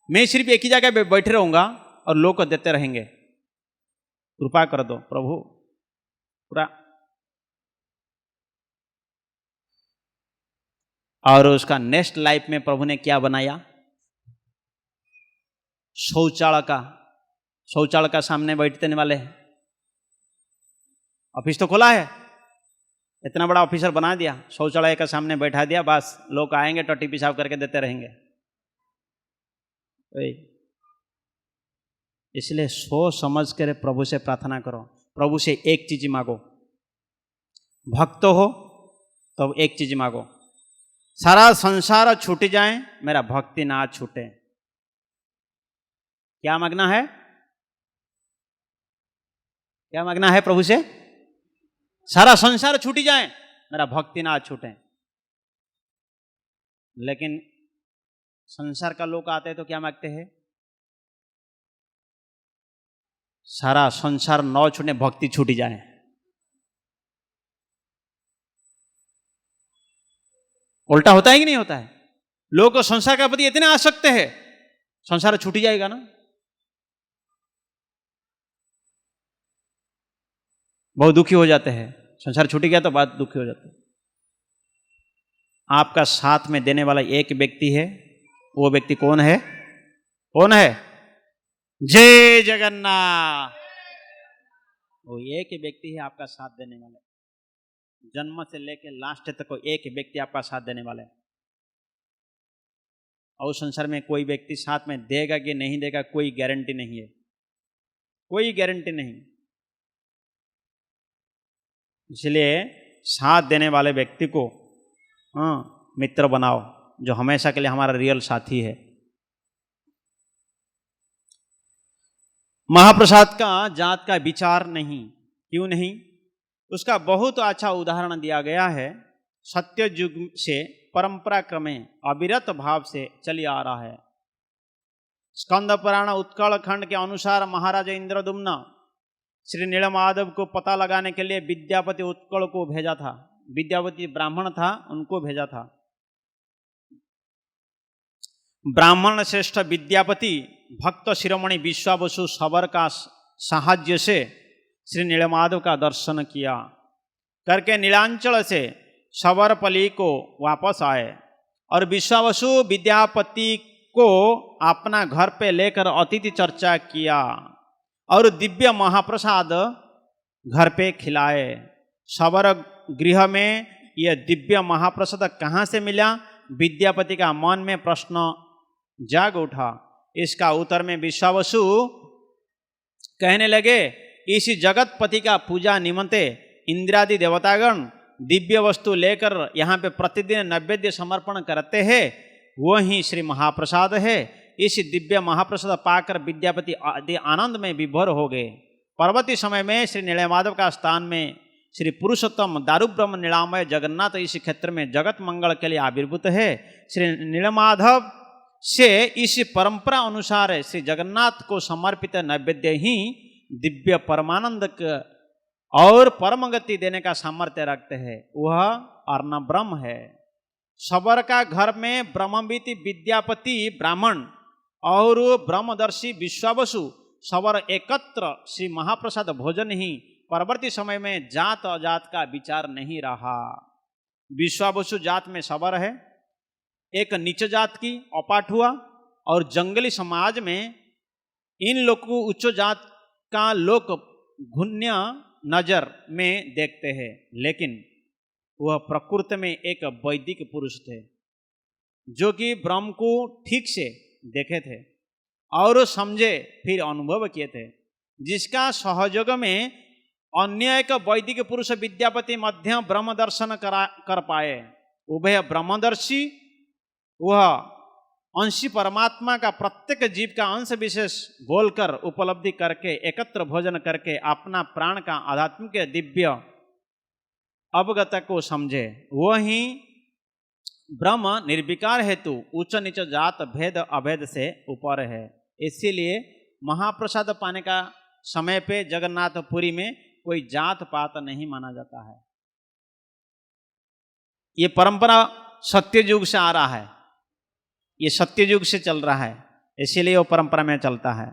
मैं सिर्फ एक ही जगह बैठे रहूंगा और लोग को देते रहेंगे, कृपा कर दो प्रभु। पूरा और उसका नेक्स्ट लाइफ में प्रभु ने क्या बनाया? शौचालय का सामने बैठने वाले हैं। ऑफिस तो खोला है, इतना बड़ा ऑफिसर बना दिया, शौचालय का सामने बैठा दिया, बस लोग आएंगे टट्टी पेशाब करके देते रहेंगे। इसलिए सोच समझ कर प्रभु से प्रार्थना करो। प्रभु से एक चीज मांगो, भक्त हो तो एक चीज मांगो, सारा संसार छूट जाए, मेरा भक्ति ना छूटे। क्या मांगना है? क्या मांगना है प्रभु से? सारा संसार छूट जाए, मेरा भक्ति ना छूटे। लेकिन संसार का लोग आते हैं तो क्या मांगते हैं? सारा संसार नौ छूटे, भक्ति छूट जाए। उल्टा होता है कि नहीं होता है? लोग संसार के प्रति इतने आसक्त है, संसार छूट जाएगा ना, बहुत दुखी हो जाते हैं। संसार छूट गया तो बात दुखी हो जाते हैं। आपका साथ में देने वाला एक व्यक्ति है, वो व्यक्ति कौन है? कौन है? जय जगन्नाथ। वो एक व्यक्ति है आपका साथ देने वाला, जन्म से लेकर लास्ट तक को एक व्यक्ति आपका साथ देने वाला है। और संसार में कोई व्यक्ति साथ में देगा कि नहीं देगा कोई गारंटी नहीं है, कोई गारंटी नहीं। इसलिए साथ देने वाले व्यक्ति को मित्र बनाओ, जो हमेशा के लिए हमारा रियल साथी है। महाप्रसाद का जात का विचार नहीं, क्यों नहीं? उसका बहुत अच्छा उदाहरण दिया गया है। सत्य युग से परंपरा क्रमे अविरत भाव से चली आ रहा है। स्कंद पुराण उत्कल खंड के अनुसार महाराजा इंद्रदुम्न श्री नीलमाधव को पता लगाने के लिए विद्यापति उत्कल को भेजा था। विद्यापति ब्राह्मण था, उनको भेजा था। ब्राह्मण श्रेष्ठ विद्यापति भक्त शिरोमणि विश्वावसु सबर का साहाय्य से श्री नीलमाधव का दर्शन किया करके नीलांचल से सवरपली को वापस आए और विश्वावसु विद्यापति को अपना घर पे लेकर अतिथि चर्चा किया और दिव्य महाप्रसाद घर पे खिलाए। सवर गृह में यह दिव्य महाप्रसाद कहाँ से मिला? विद्यापति का मन में प्रश्न जाग उठा। इसका उत्तर में विश्वावसु कहने लगे, इसी जगतपति का पूजा निमंते इंद्रादि देवतागण दिव्य वस्तु लेकर यहाँ पे प्रतिदिन नैवेद्य समर्पण करते हैं, वही श्री महाप्रसाद है। इस दिव्य महाप्रसाद पाकर विद्यापति आदि आनंद में विभोर हो गए। परवर्ती समय में श्री नीलमाधव का स्थान में श्री पुरुषोत्तम दारुब्रह्म नीलामय जगन्नाथ इस क्षेत्र में जगत मंगल के लिए आविर्भूत है। श्री नीलमाधव से इस परंपरा अनुसार श्री जगन्नाथ को समर्पित नैवेद्य ही दिव्य परमानंद और परम गति देने का सामर्थ्य रखते हैं, वह अर्णव ब्रह्म है। सबर का घर में ब्रह्मविद विद्यापति ब्राह्मण और ब्रह्मदर्शी विश्वावसु सबर एकत्र श्री महाप्रसाद भोजन ही परवर्ती समय में जात अजात का विचार नहीं रहा। विश्वावसु जात में सबर है, एक नीच जात की अपाठुआ और जंगली समाज में इन लोग को उच्च जात का लोग घुण्य नजर में देखते हैं, लेकिन वह प्रकृति में एक वैदिक पुरुष थे जो कि ब्रह्म को ठीक से देखे थे और समझे, फिर अनुभव किए थे, जिसका सहयोग में अन्य एक वैदिक पुरुष विद्यापति मध्य ब्रह्म दर्शन कर पाए। उभय ब्रह्मदर्शी, वह अंशी परमात्मा का प्रत्येक जीव का अंश विशेष बोलकर उपलब्धि करके एकत्र भोजन करके अपना प्राण का आध्यात्मिक दिव्य अवगत को समझे। वही ब्रह्म निर्विकार हेतु उच्च नीच जात भेद अभेद से ऊपर है। इसीलिए महाप्रसाद पाने का समय पे जगन्नाथपुरी में कोई जात पात नहीं माना जाता है। ये परंपरा सत्ययुग से आ रहा है, ये सत्ययुग से चल रहा है, इसीलिए वो परंपरा में चलता है।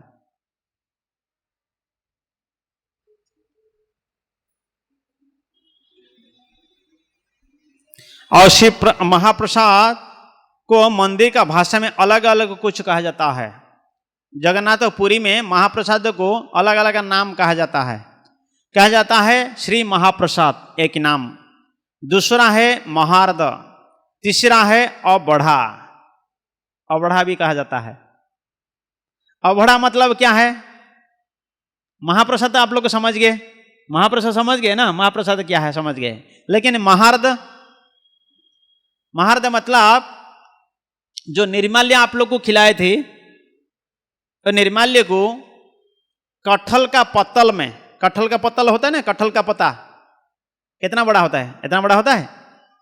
और शिव महाप्रसाद को मंदिर का भाषा में अलग अलग कुछ कहा जाता है। जगन्नाथपुरी में महाप्रसाद को अलग अलग नाम कहा जाता है। कहा जाता है श्री महाप्रसाद एक नाम, दूसरा है महार्द, तीसरा है अबढ़ा। अबढ़ा भी कहा जाता है। अबढ़ा मतलब क्या है? महाप्रसाद आप लोग समझ गए, महाप्रसाद समझ गए ना, महाप्रसाद क्या है समझ गए। लेकिन महार्द, महार्द मतलब जो निर्माल्य आप लोग को खिलाए थे, तो निर्माल्य को कटहल का पत्तल में, कटहल का पत्तल होता है ना, कटहल का पत्ता कितना बड़ा होता है? इतना बड़ा होता है?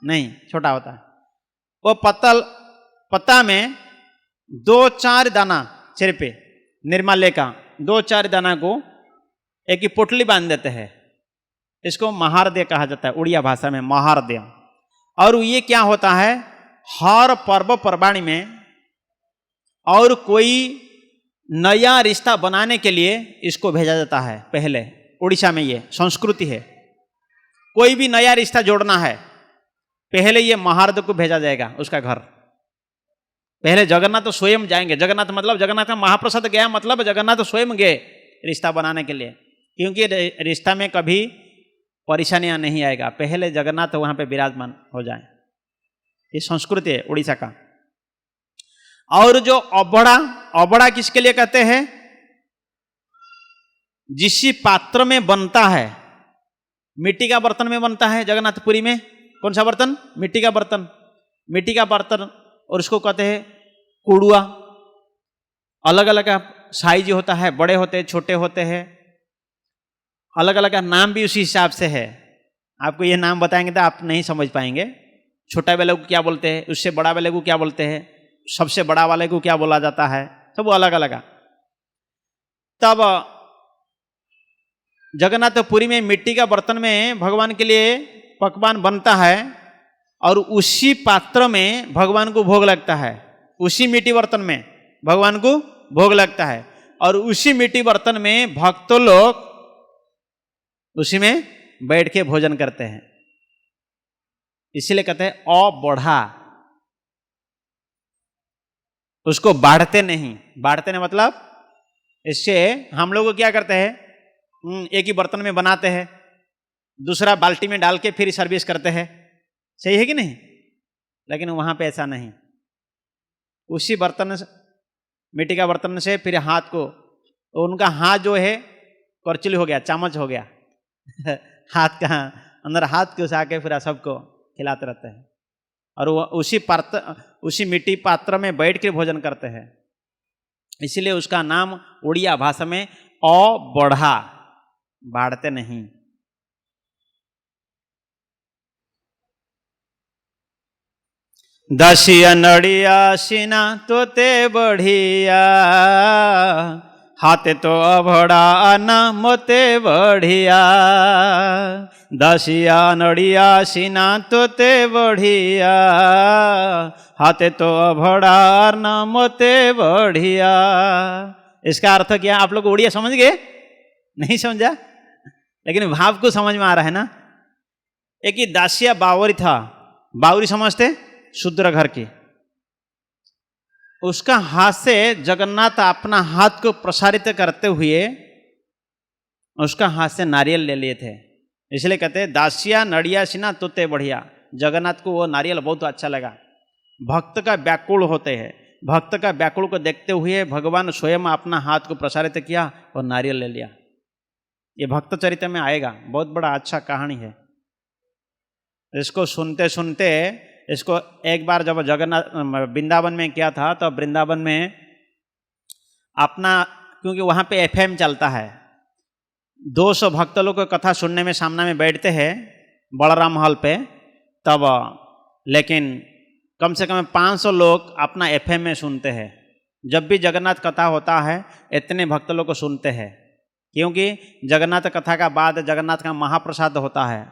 नहीं, छोटा होता है। वो पत्ता में 2-4 दाना सिर पे निर्माल्य का 2-4 दाना को एक ही पोटली बांध देते हैं। इसको महारद्य कहा जाता है उड़िया भाषा में, महारद्य। और ये क्या होता है, हर पर्व पर्वाणी में और कोई नया रिश्ता बनाने के लिए इसको भेजा जाता है। पहले उड़ीसा में ये संस्कृति है, कोई भी नया रिश्ता जोड़ना है पहले ये महारद को भेजा जाएगा उसका घर। पहले जगन्नाथ तो स्वयं जाएंगे, जगन्नाथ मतलब जगन्नाथ का महाप्रसाद गया मतलब जगन्नाथ तो स्वयं गए रिश्ता बनाने के लिए, क्योंकि रिश्ता में कभी परेशानियां नहीं आएगा, पहले जगन्नाथ वहां पे विराजमान हो जाए। ये संस्कृति है उड़ीसा का। और जो अबड़ा, अबड़ा किसके लिए कहते हैं, जिस पात्र में बनता है, मिट्टी का बर्तन में बनता है जगन्नाथपुरी में। कौन सा बर्तन, मिट्टी का बर्तन, मिट्टी का बर्तन। और उसको कहते हैं कुड़ुआ। अलग अलग साइज होता है, बड़े होते हैं, छोटे होते हैं, अलग अलग का नाम भी उसी हिसाब से है। आपको ये नाम बताएंगे तो आप नहीं समझ पाएंगे। छोटा वाले को क्या बोलते हैं, उससे बड़ा वाले को क्या बोलते हैं, सबसे बड़ा वाले को क्या बोला जाता है, सब अलग अलग। तब जगन्नाथपुरी में मिट्टी का बर्तन में भगवान के लिए पकवान बनता है और उसी पात्र में भगवान को भोग लगता है। उसी मिट्टी बर्तन में भगवान को भोग लगता है और उसी मिट्टी बर्तन में भक्त लोग उसी में बैठ के भोजन करते हैं। इसीलिए कहते हैं अबढ़ा। उसको बाढ़ते नहीं, बाढ़ते नहीं मतलब इससे हम लोग क्या करते हैं, एक ही बर्तन में बनाते हैं, दूसरा बाल्टी में डाल के फिर सर्विस करते हैं, सही है कि नहीं। लेकिन वहां पे ऐसा नहीं, उसी बर्तन से, मिट्टी का बर्तन से फिर हाथ को, उनका हाथ जो है करचली हो गया, चामच हो गया हाथ का अंदर हाथ घुसा के फिर सबको खिलाते रहते हैं। और वो उसी मिट्टी पात्र में बैठ के भोजन करते हैं। इसीलिए उसका नाम उड़िया भाषा में अबढ़ा, बाढ़ते नहीं। दसिया नड़िया सीना तोते बढ़िया, हाथे तो अभड़ा न मोते बढ़िया। दसिया नड़िया सीना तोते बढ़िया, हाथे तो अभड़ा न मोते बढ़िया। इसका अर्थ क्या, आप लोग उड़िया समझ गए, नहीं समझा, लेकिन भाव को समझ में आ रहा है ना। एक ही दासिया बावरी था, बावरी समझते, शूद्र घर की। उसका हाथ से जगन्नाथ अपना हाथ को प्रसारित करते हुए उसका हाथ से नारियल ले लिए थे। इसलिए कहते हैं दासिया नड़िया सीना तोते बढ़िया। जगन्नाथ को वो नारियल बहुत अच्छा लगा। भक्त का व्याकुल होते हैं, भक्त का व्याकुल को देखते हुए भगवान स्वयं अपना हाथ को प्रसारित किया और नारियल ले लिया। ये भक्त चरित्र में आएगा, बहुत बड़ा अच्छा कहानी है। इसको सुनते सुनते, इसको एक बार जब जगन्नाथ वृंदावन में किया था, तो वृंदावन में अपना, क्योंकि वहाँ पे एफएम चलता है, 200 भक्त लोग को कथा सुनने में सामने में बैठते हैं बलराम हॉल पे तब, लेकिन कम से कम 500 लोग अपना एफएम में सुनते हैं। जब भी जगन्नाथ कथा होता है इतने भक्त लोग को सुनते हैं, क्योंकि जगन्नाथ कथा का बाद जगन्नाथ का महाप्रसाद होता है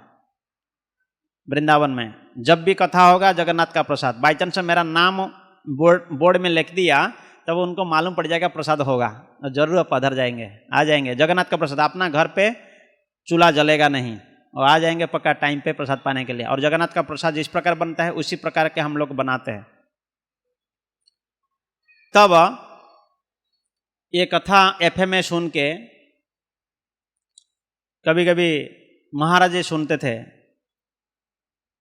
वृंदावन में। जब भी कथा होगा जगन्नाथ का प्रसाद, बाई चांस मेरा नाम बोर्ड में लिख दिया तब उनको मालूम पड़ जाएगा प्रसाद होगा, जरूर पधर जाएंगे, आ जाएंगे। जगन्नाथ का प्रसाद, अपना घर पे चूल्हा जलेगा नहीं और आ जाएंगे पक्का टाइम पे प्रसाद पाने के लिए। और जगन्नाथ का प्रसाद जिस प्रकार बनता है उसी प्रकार के हम लोग बनाते हैं। तब ये कथा एफएम में सुन के कभी कभी महाराज जी सुनते थे।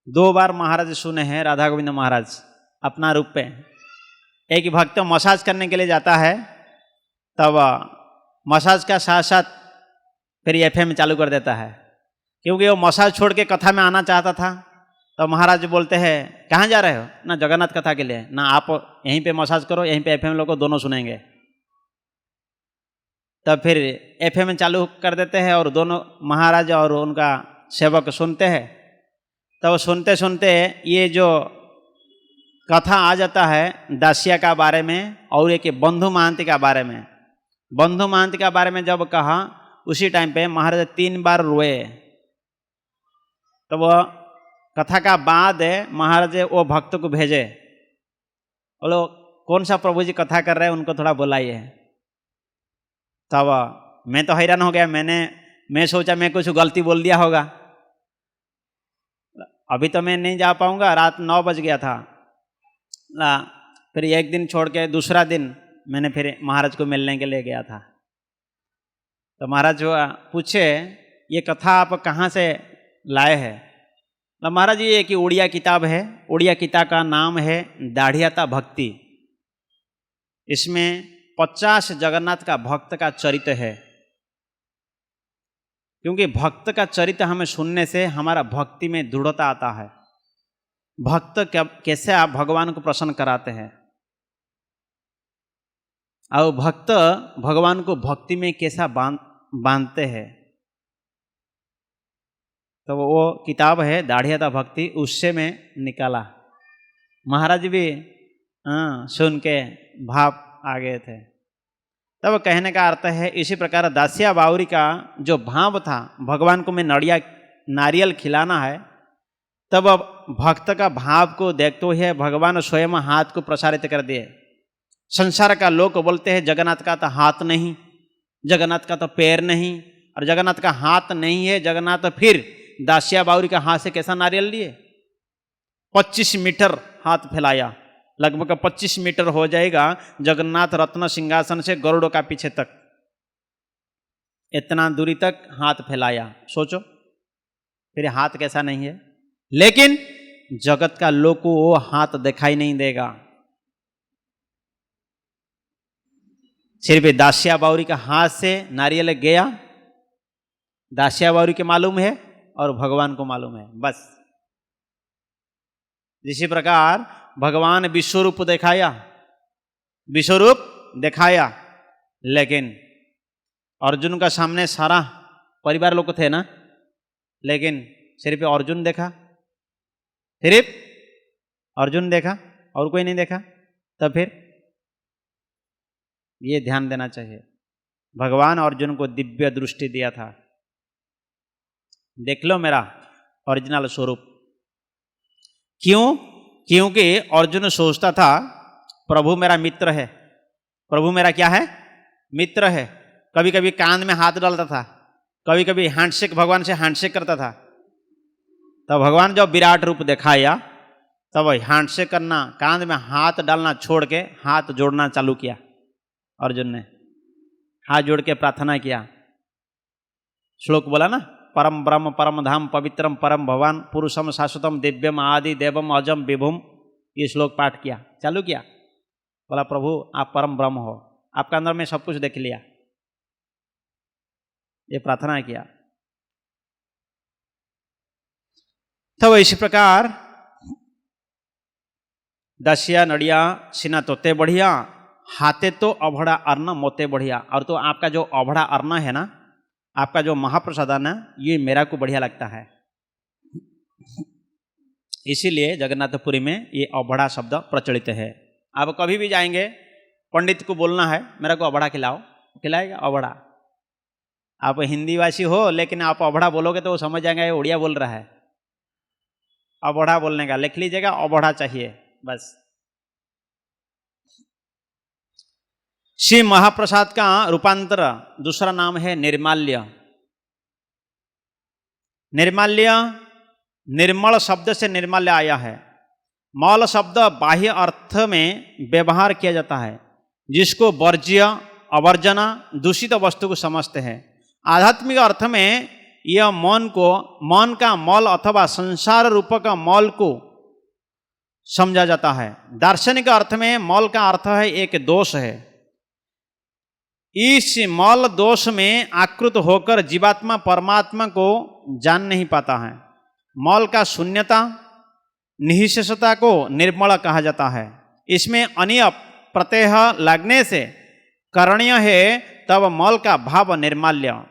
2 बार महाराज सुने हैं, राधा गोविंद महाराज अपना रूप पे। एक भक्त मसाज करने के लिए जाता है, तब मसाज का साथ साथ फिर एफएम चालू कर देता है, क्योंकि वो मसाज छोड़ के कथा में आना चाहता था। तो महाराज बोलते हैं कहाँ जा रहे हो, ना जगन्नाथ कथा के लिए, ना आप यहीं पे मसाज करो, यहीं पे एफएम लोग दोनों सुनेंगे। तब फिर एफएम चालू कर देते हैं और दोनों महाराज और उनका सेवक सुनते हैं। तब सुनते सुनते ये जो कथा आ जाता है दासिया का बारे में और एक बंधु महांती का बारे में। बंधु महांती का बारे में जब कहा उसी टाइम पे महाराज 3 बार रोए। तो वह कथा का बाद महाराज वो भक्त को भेजे, बोलो कौन सा प्रभु जी कथा कर रहे हैं उनको थोड़ा बुलाइए। तब मैं तो हैरान हो गया, मैं सोचा मैं कुछ गलती बोल दिया होगा, अभी तो मैं नहीं जा पाऊंगा, रात 9 बज गया था। फिर एक दिन छोड़ के दूसरा दिन मैंने फिर महाराज को मिलने के लिए गया था। तो महाराज जो पूछे ये कथा आप कहाँ से लाए हैं? तो महाराज ये कि उड़िया किताब है, उड़िया किताब का नाम है दाढ़ियाता भक्ति। इसमें 50 जगन्नाथ का भक्त का चरित्र है। क्योंकि भक्त का चरित्र हमें सुनने से हमारा भक्ति में दृढ़ता आता है। भक्त कैसे आप भगवान को प्रसन्न कराते हैं और भक्त भगवान को भक्ति में कैसा बांधते हैं। तो वो किताब है दाढ़ियाता भक्ति, उससे मैं निकाला। महाराज भी सुन के भाव आ गए थे। तब कहने का अर्थ है इसी प्रकार दासिया बावरी का जो भाव था भगवान को मैं नारियल खिलाना है, तब भक्त का भाव को देखते हुए भगवान स्वयं हाथ को प्रसारित कर दिए। संसार का लोग बोलते हैं जगन्नाथ का तो हाथ नहीं, जगन्नाथ का तो पैर नहीं, और जगन्नाथ का हाथ नहीं है, जगन्नाथ तो फिर दासिया बावरी का हाथ से कैसा नारियल लिए? 25 मीटर हाथ फैलाया, लगभग 25 मीटर हो जाएगा जगन्नाथ रत्न सिंहासन से गरुड़ का पीछे तक, इतना दूरी तक हाथ फैलाया। सोचो फिर हाथ कैसा नहीं है। लेकिन जगत का लोग को वो हाथ दिखाई नहीं देगा। सिर्फ दासिया बावरी का हाथ से नारियल गया, दासिया बावरी के मालूम है और भगवान को मालूम है, बस। इसी प्रकार भगवान विश्वरूप दिखाया, विश्वरूप दिखाया, लेकिन अर्जुन का सामने सारा परिवार लोग थे ना, लेकिन सिर्फ अर्जुन देखा, सिर्फ अर्जुन देखा और कोई नहीं देखा। तब फिर ये ध्यान देना चाहिए, भगवान अर्जुन को दिव्य दृष्टि दिया था। देख लो मेरा ओरिजिनल स्वरूप। क्यों? क्योंकि अर्जुन सोचता था प्रभु मेरा मित्र है, प्रभु मेरा क्या है? मित्र है। कभी कभी कान में हाथ डालता था, कभी कभी हैंडशेक, भगवान से हैंडशेक करता था। तब भगवान जब विराट रूप दिखाया तब हैंडशेक करना, कान में हाथ डालना छोड़ के हाथ जोड़ना चालू किया। अर्जुन ने हाथ जोड़ के प्रार्थना किया। श्लोक बोला ना, परम ब्रह्म परम धाम पवित्रम परम भगवान पुरुषम शाश्वतम दिव्यम आदि देवम अजम विभुम। ये श्लोक पाठ किया, चालू किया। बोला प्रभु आप परम ब्रह्म हो, आपका अंदर में सब कुछ देख लिया। ये प्रार्थना किया। तो इसी प्रकार दासिया नड़िया सीना तोते बढ़िया, हाथे तो अभड़ा अन्न मोते बढ़िया। और तो आपका जो अभड़ा अन्न है ना, आपका जो महाप्रसाद है ना, ये मेरा को बढ़िया लगता है। इसीलिए जगन्नाथपुरी में ये अभड़ा शब्द प्रचलित है। आप कभी भी जाएंगे पंडित को बोलना है मेरा को अभड़ा खिलाओ, खिलाएगा अभड़ा। आप हिंदी भाषी हो लेकिन आप अभड़ा बोलोगे तो वो समझ जाएंगे ये उड़िया बोल रहा है। अभड़ा बोलने का लिख लीजिएगा, अभड़ा चाहिए बस। श्री महाप्रसाद का रूपांतर दूसरा नाम है निर्माल्य। निर्माल्य निर्मल शब्द से निर्माल्य आया है। मल शब्द बाह्य अर्थ में व्यवहार किया जाता है, जिसको वर्ज्य अवर्जना दूषित वस्तु को समझते हैं। आध्यात्मिक अर्थ में यह मन का मल अथवा संसार रूप का मल को समझा जाता है। दार्शनिक अर्थ में मल का अर्थ है एक दोष है। इस मल दोष में आकृत होकर जीवात्मा परमात्मा को जान नहीं पाता है। मल का शून्यता निःशेषता को निर्मल कहा जाता है। इसमें अनिय प्रत्यय लगने से करणीय है, तब मल का भाव निर्माल्य।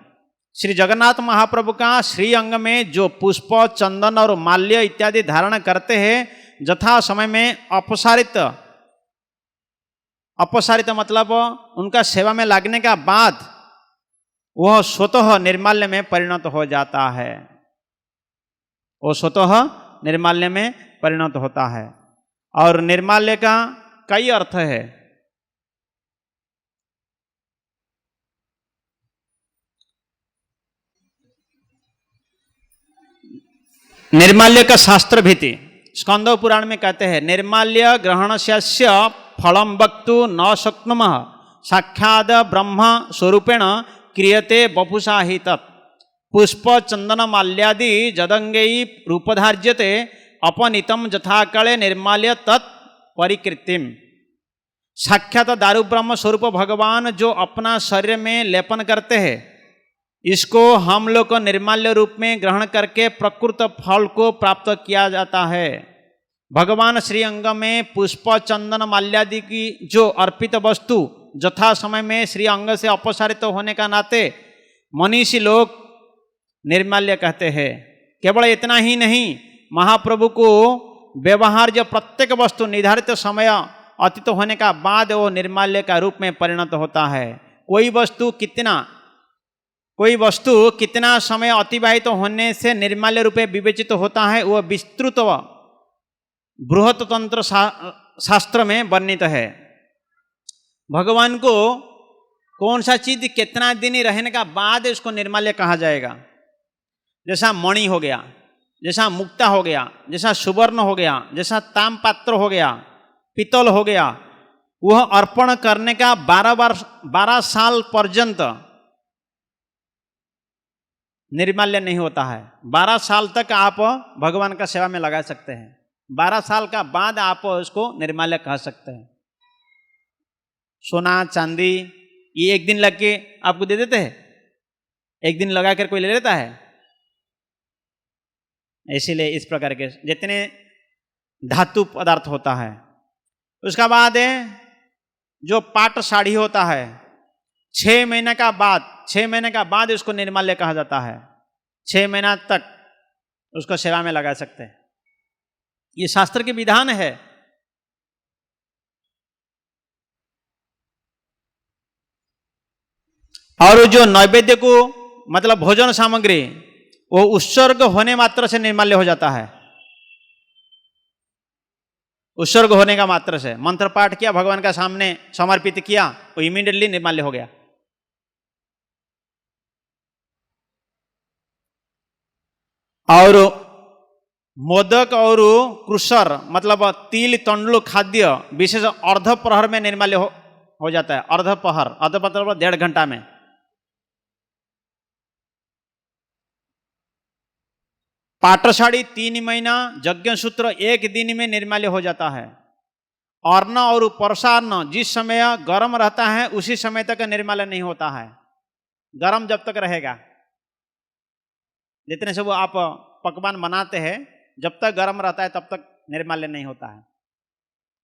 श्री जगन्नाथ महाप्रभु का श्री अंग में जो पुष्प चंदन और माल्य इत्यादि धारण करते हैं यथा समय में अपसारित, अपसारित मतलब उनका सेवा में लगने का बाद वह स्वतः निर्माल्य में परिणत हो जाता है, वो स्वतः निर्माल्य में परिणत होता है। और निर्माल्य का कई अर्थ है। निर्माल्य का शास्त्र भीति स्कंद पुराण में कहते हैं, निर्माल्य ग्रहणस्य फलम वक्तु न शक्नुमः साक्षाद ब्रह्म स्वरूपेण क्रियते वपुषा हि तत् पुष्प चंदन माल्यादि जदंगै रूपधार्यते अपनीतम यथाकाले निर्माल्य तत् परिकृतिम। साक्षात दारु ब्रह्म स्वरूप भगवान जो अपना शरीर में लेपन करते हैं, इसको हम लोग को निर्माल्य रूप में ग्रहण करके प्रकृत फल को प्राप्त किया जाता है। भगवान श्री अंग में पुष्प चंदन माल्यादि की जो अर्पित वस्तु यथा समय में श्री अंग से अपसारित होने का नाते मनीषी लोग निर्माल्य कहते हैं। केवल इतना ही नहीं, महाप्रभु को व्यवहार जो प्रत्येक वस्तु निर्धारित समय अतीत होने का बाद वो निर्माल्य का रूप में परिणत होता है। कोई वस्तु कितना समय अतिबाहित होने से निर्माल्य रूपे विवेचित होता है, वह विस्तृत बृहत तंत्र शास्त्र में वर्णित है। भगवान को कौन सा चीज कितना दिन रहने का बाद उसको निर्माल्य कहा जाएगा। जैसा मणि हो गया, जैसा मुक्ता हो गया, जैसा सुवर्ण हो गया, जैसा ताम पात्र हो गया, पितल हो गया, वह अर्पण करने का 12 साल पर्यंत निर्माल्य नहीं होता है। 12 साल तक आप भगवान का सेवा में लगा सकते हैं, 12 साल का बाद आप उसको निर्माल्य कह सकते हैं। सोना चांदी ये एक दिन लग के आपको दे देते हैं, एक दिन लगा कर कोई ले लेता है। इसीलिए इस प्रकार के जितने धातु पदार्थ होता है, उसका बाद जो पाट साड़ी होता है, 6 महीने का बाद उसको निर्माल्य कहा जाता है। 6 महीना तक उसको सेवा में लगा सकते हैं। ये शास्त्र के विधान है। और जो नैवेद्य को मतलब भोजन सामग्री वो उत्सर्ग होने मात्र से निर्माल्य हो जाता है। उत्सर्ग होने का मात्र से मंत्र पाठ किया, भगवान का सामने समर्पित किया, वो इमीडिएटली निर्माल्य हो गया। और मोदक और क्रुशर मतलब तिल तंडुल खाद्य विशेष अर्ध प्रहर में निर्माल्य हो जाता है। अर्ध मतलब 1.5 घंटा में। पाटसाड़ी 3 महीना, यज्ञ सूत्र 1 दिन में निर्माल्य हो जाता है। अन्न और परसान्न जिस समय गर्म रहता है उसी समय तक निर्माल्य नहीं होता है। गर्म जब तक रहेगा, जितने से वो आप पकवान बनाते हैं, जब तक गर्म रहता है तब तक निर्माल्य नहीं होता है।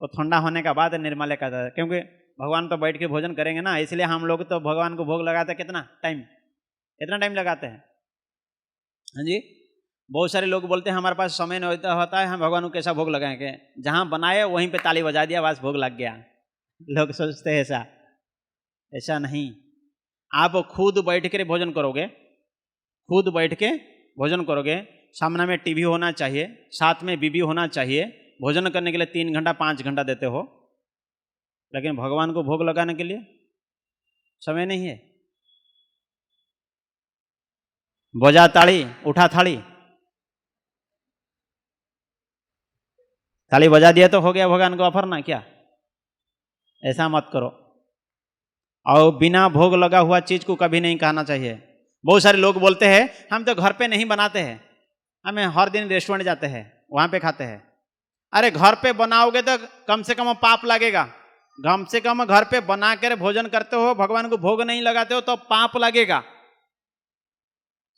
तो ठंडा होने का बाद निर्माल्य का है, क्योंकि भगवान तो बैठ के भोजन करेंगे ना, इसलिए हम लोग तो भगवान को भोग लगाते हैं। कितना टाइम लगाते हैं। हाँ जी, बहुत सारे लोग बोलते हैं हमारे पास समय नहीं होता है, हम भगवान को कैसा भोग लगाएंगे। जहाँ बनाए वहीं पे ताली बजा दिया, बस भोग लग गया। लोग सोचते हैं ऐसा नहीं। आप खुद बैठ कर भोजन करोगे, सामने में टीवी होना चाहिए, साथ में बीबी होना चाहिए। भोजन करने के लिए 3 घंटा 5 घंटा देते हो, लेकिन भगवान को भोग लगाने के लिए समय नहीं है। बजा ताली, उठा थाली, ताली बजा दिया तो हो गया भगवान को ऑफर ना। क्या ऐसा मत करो। और बिना भोग लगा हुआ चीज को कभी नहीं खाना चाहिए। बहुत सारे लोग बोलते हैं हम तो घर पे नहीं बनाते हैं, हमें हर दिन रेस्टोरेंट जाते हैं, वहां पे खाते हैं। अरे घर पे बनाओगे तो कम से कम पाप लगेगा। कम से कम घर पे बना कर भोजन करते हो, भगवान को भोग नहीं लगाते हो तो पाप लगेगा,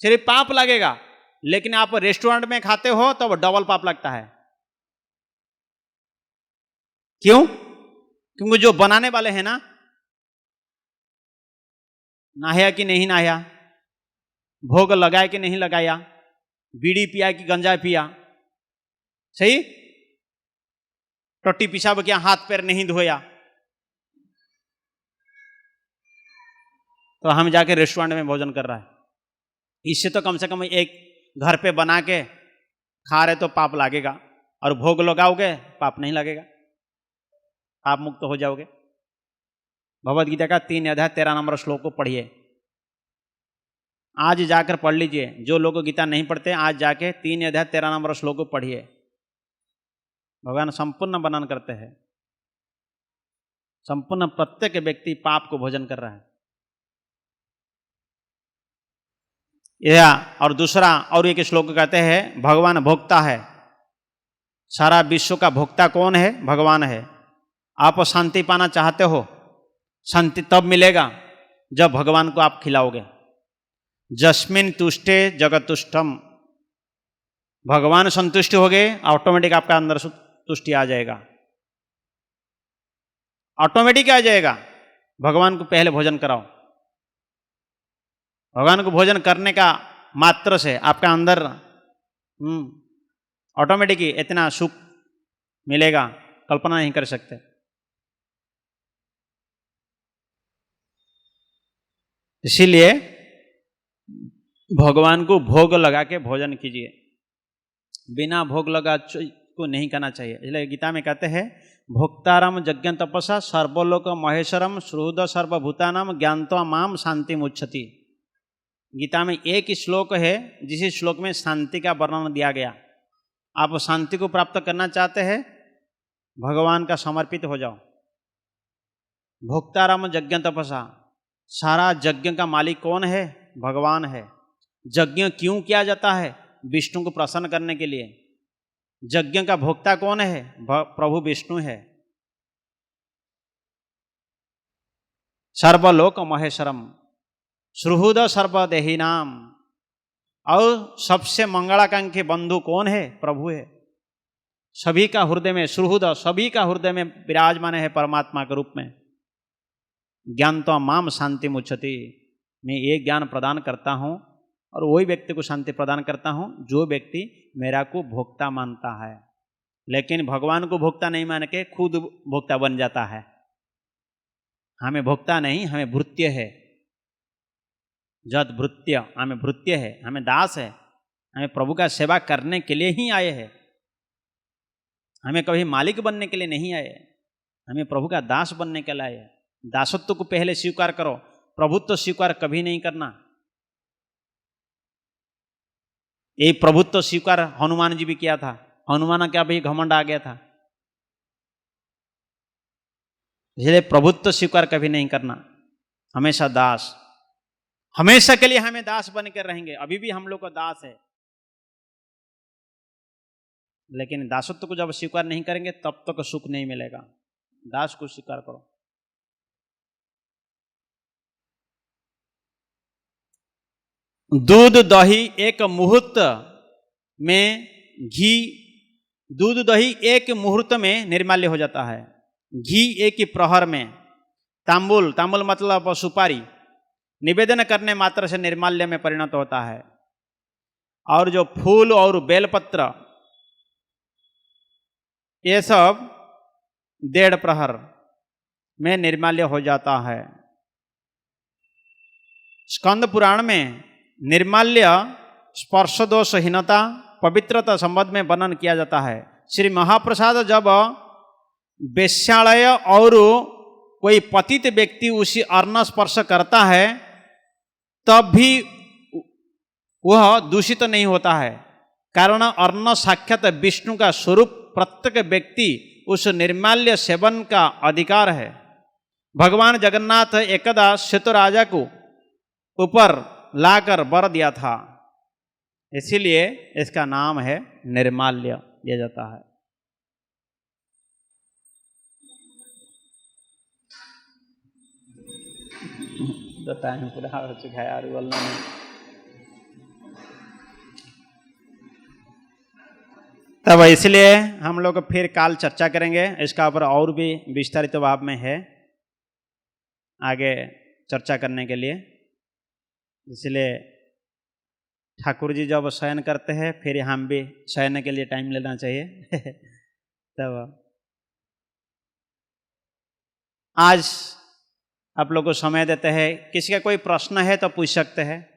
सिर्फ पाप लगेगा। लेकिन आप रेस्टोरेंट में खाते हो तो डबल पाप लगता है। क्यों? क्योंकि जो बनाने वाले हैं ना, नहाया कि नहीं नहाया, भोग लगाया कि नहीं लगाया, बीड़ी पिया कि गंजा पिया, सही टट्टी पेशाब किया, हाथ पैर नहीं धोया, तो हम जाके रेस्टोरेंट में भोजन कर रहा है। इससे तो कम से कम एक घर पे बना के खा रहे तो पाप लगेगा, और भोग लगाओगे पाप नहीं लगेगा, आप मुक्त हो जाओगे। भगवद गीता का 3 अध्याय 13 नंबर श्लोक को पढ़िए, आज जाकर पढ़ लीजिए। जो लोग गीता नहीं पढ़ते आज जाके 3 अध्याय 13 नंबर श्लोक को पढ़िए। भगवान संपूर्ण वर्णन करते हैं, संपूर्ण प्रत्येक व्यक्ति पाप को भोजन कर रहा है। या और दूसरा और एक श्लोक कहते हैं भगवान भोक्ता है, सारा विश्व का भोक्ता कौन है? भगवान है। आप शांति पाना चाहते हो, शांति तब मिलेगा जब भगवान को आप खिलाओगे। जस्मिन तुष्टे जगतुष्टम, भगवान संतुष्ट हो गए, ऑटोमेटिक आपका अंदर तुष्टि आ जाएगा, ऑटोमेटिक आ जाएगा। भगवान को पहले भोजन कराओ, भगवान को भोजन करने का मात्र से आपका अंदर ऑटोमेटिक ही इतना सुख मिलेगा, कल्पना नहीं कर सकते। इसीलिए भगवान को भोग लगा के भोजन कीजिए, बिना भोग लगा को नहीं करना चाहिए। इसलिए गीता में कहते हैं भोक्तारम यज्ञ तपसा सर्वलोक महेश्वरम सुहृद सर्वभूतानाम ज्ञानत्वा माम शांति मुच्छति। गीता में एक ही श्लोक है जिस श्लोक में शांति का वर्णन दिया गया। आप शांति को प्राप्त करना चाहते हैं, भगवान का समर्पित हो जाओ। भोक्तारम यज्ञ तपसा, सारा यज्ञ का मालिक कौन है? भगवान है। यज्ञ क्यों किया जाता है? विष्णु को प्रसन्न करने के लिए। यज्ञ का भोक्ता कौन है? प्रभु विष्णु है। सर्वलोक महेश्वरम सुहृद सर्वदेही नाम, और सबसे मंगलाकांक्षी बंधु कौन है? प्रभु है। सभी का हृदय में सुहृद, सभी का हृदय में विराजमान है परमात्मा के रूप में। ज्ञान तो माम शांति मुच्छति, मैं ये ज्ञान प्रदान करता हूँ और वही व्यक्ति को शांति प्रदान करता हूँ जो व्यक्ति मेरा को भोक्ता मानता है। लेकिन भगवान को भोक्ता नहीं मान के खुद भोक्ता बन जाता है। हमें भोक्ता नहीं, हमें भृत्य है। जद भृत्य, हमें भृत्य है, हमें दास है। हमें प्रभु का सेवा करने के लिए ही आए हैं, हमें कभी मालिक बनने के लिए नहीं आए, हमें प्रभु का दास बनने के लिए आए हैं। दासत्व को पहले स्वीकार करो, प्रभुत्व स्वीकार कभी नहीं करना। ये प्रभुत्व स्वीकार हनुमान जी भी किया था, हनुमान क्या भाई घमंड आ गया था। इसलिए प्रभुत्व स्वीकार कभी नहीं करना, हमेशा दास, हमेशा के लिए हमें दास बन कर रहेंगे। अभी भी हम लोग का दास है, लेकिन दासत्व को जब स्वीकार नहीं करेंगे तब तक सुख नहीं मिलेगा। दास को स्वीकार करो। दूध दही एक मुहूर्त में घी, दूध दही एक मुहूर्त में निर्माल्य हो जाता है। घी एक ही प्रहर में, तांबुल, तांबुल मतलब सुपारी, निवेदन करने मात्र से निर्माल्य में परिणत होता है। और जो फूल और बेलपत्र ये सब 1.5 प्रहर में निर्माल्य हो जाता है। स्कंद पुराण में निर्माल्य स्पर्श दोषहीनता पवित्रता संबंध में वर्णन किया जाता है। श्री महाप्रसाद जब वेश्यालय और कोई पतित व्यक्ति उसी अर्ण स्पर्श करता है तब भी वह दूषित नहीं होता है, कारण अर्ण साक्षात विष्णु का स्वरूप। प्रत्येक व्यक्ति उस निर्माल्य सेवन का अधिकार है। भगवान जगन्नाथ एकदा श्वेत राजा को ऊपर लाकर वर दिया था, इसीलिए इसका नाम है निर्माल्य दिया जाता है। टाइम पूरा हो चुका है यार, बोलना नहीं। तब इसलिए हम लोग फिर काल चर्चा करेंगे इसका ऊपर, और भी विस्तारित भाव में है आगे चर्चा करने के लिए। इसलिए ठाकुर जी जब शयन करते हैं फिर हम भी शयन के लिए टाइम लेना चाहिए। तब आज आप लोग को समय देते हैं, किसी का कोई प्रश्न है तो पूछ सकते हैं।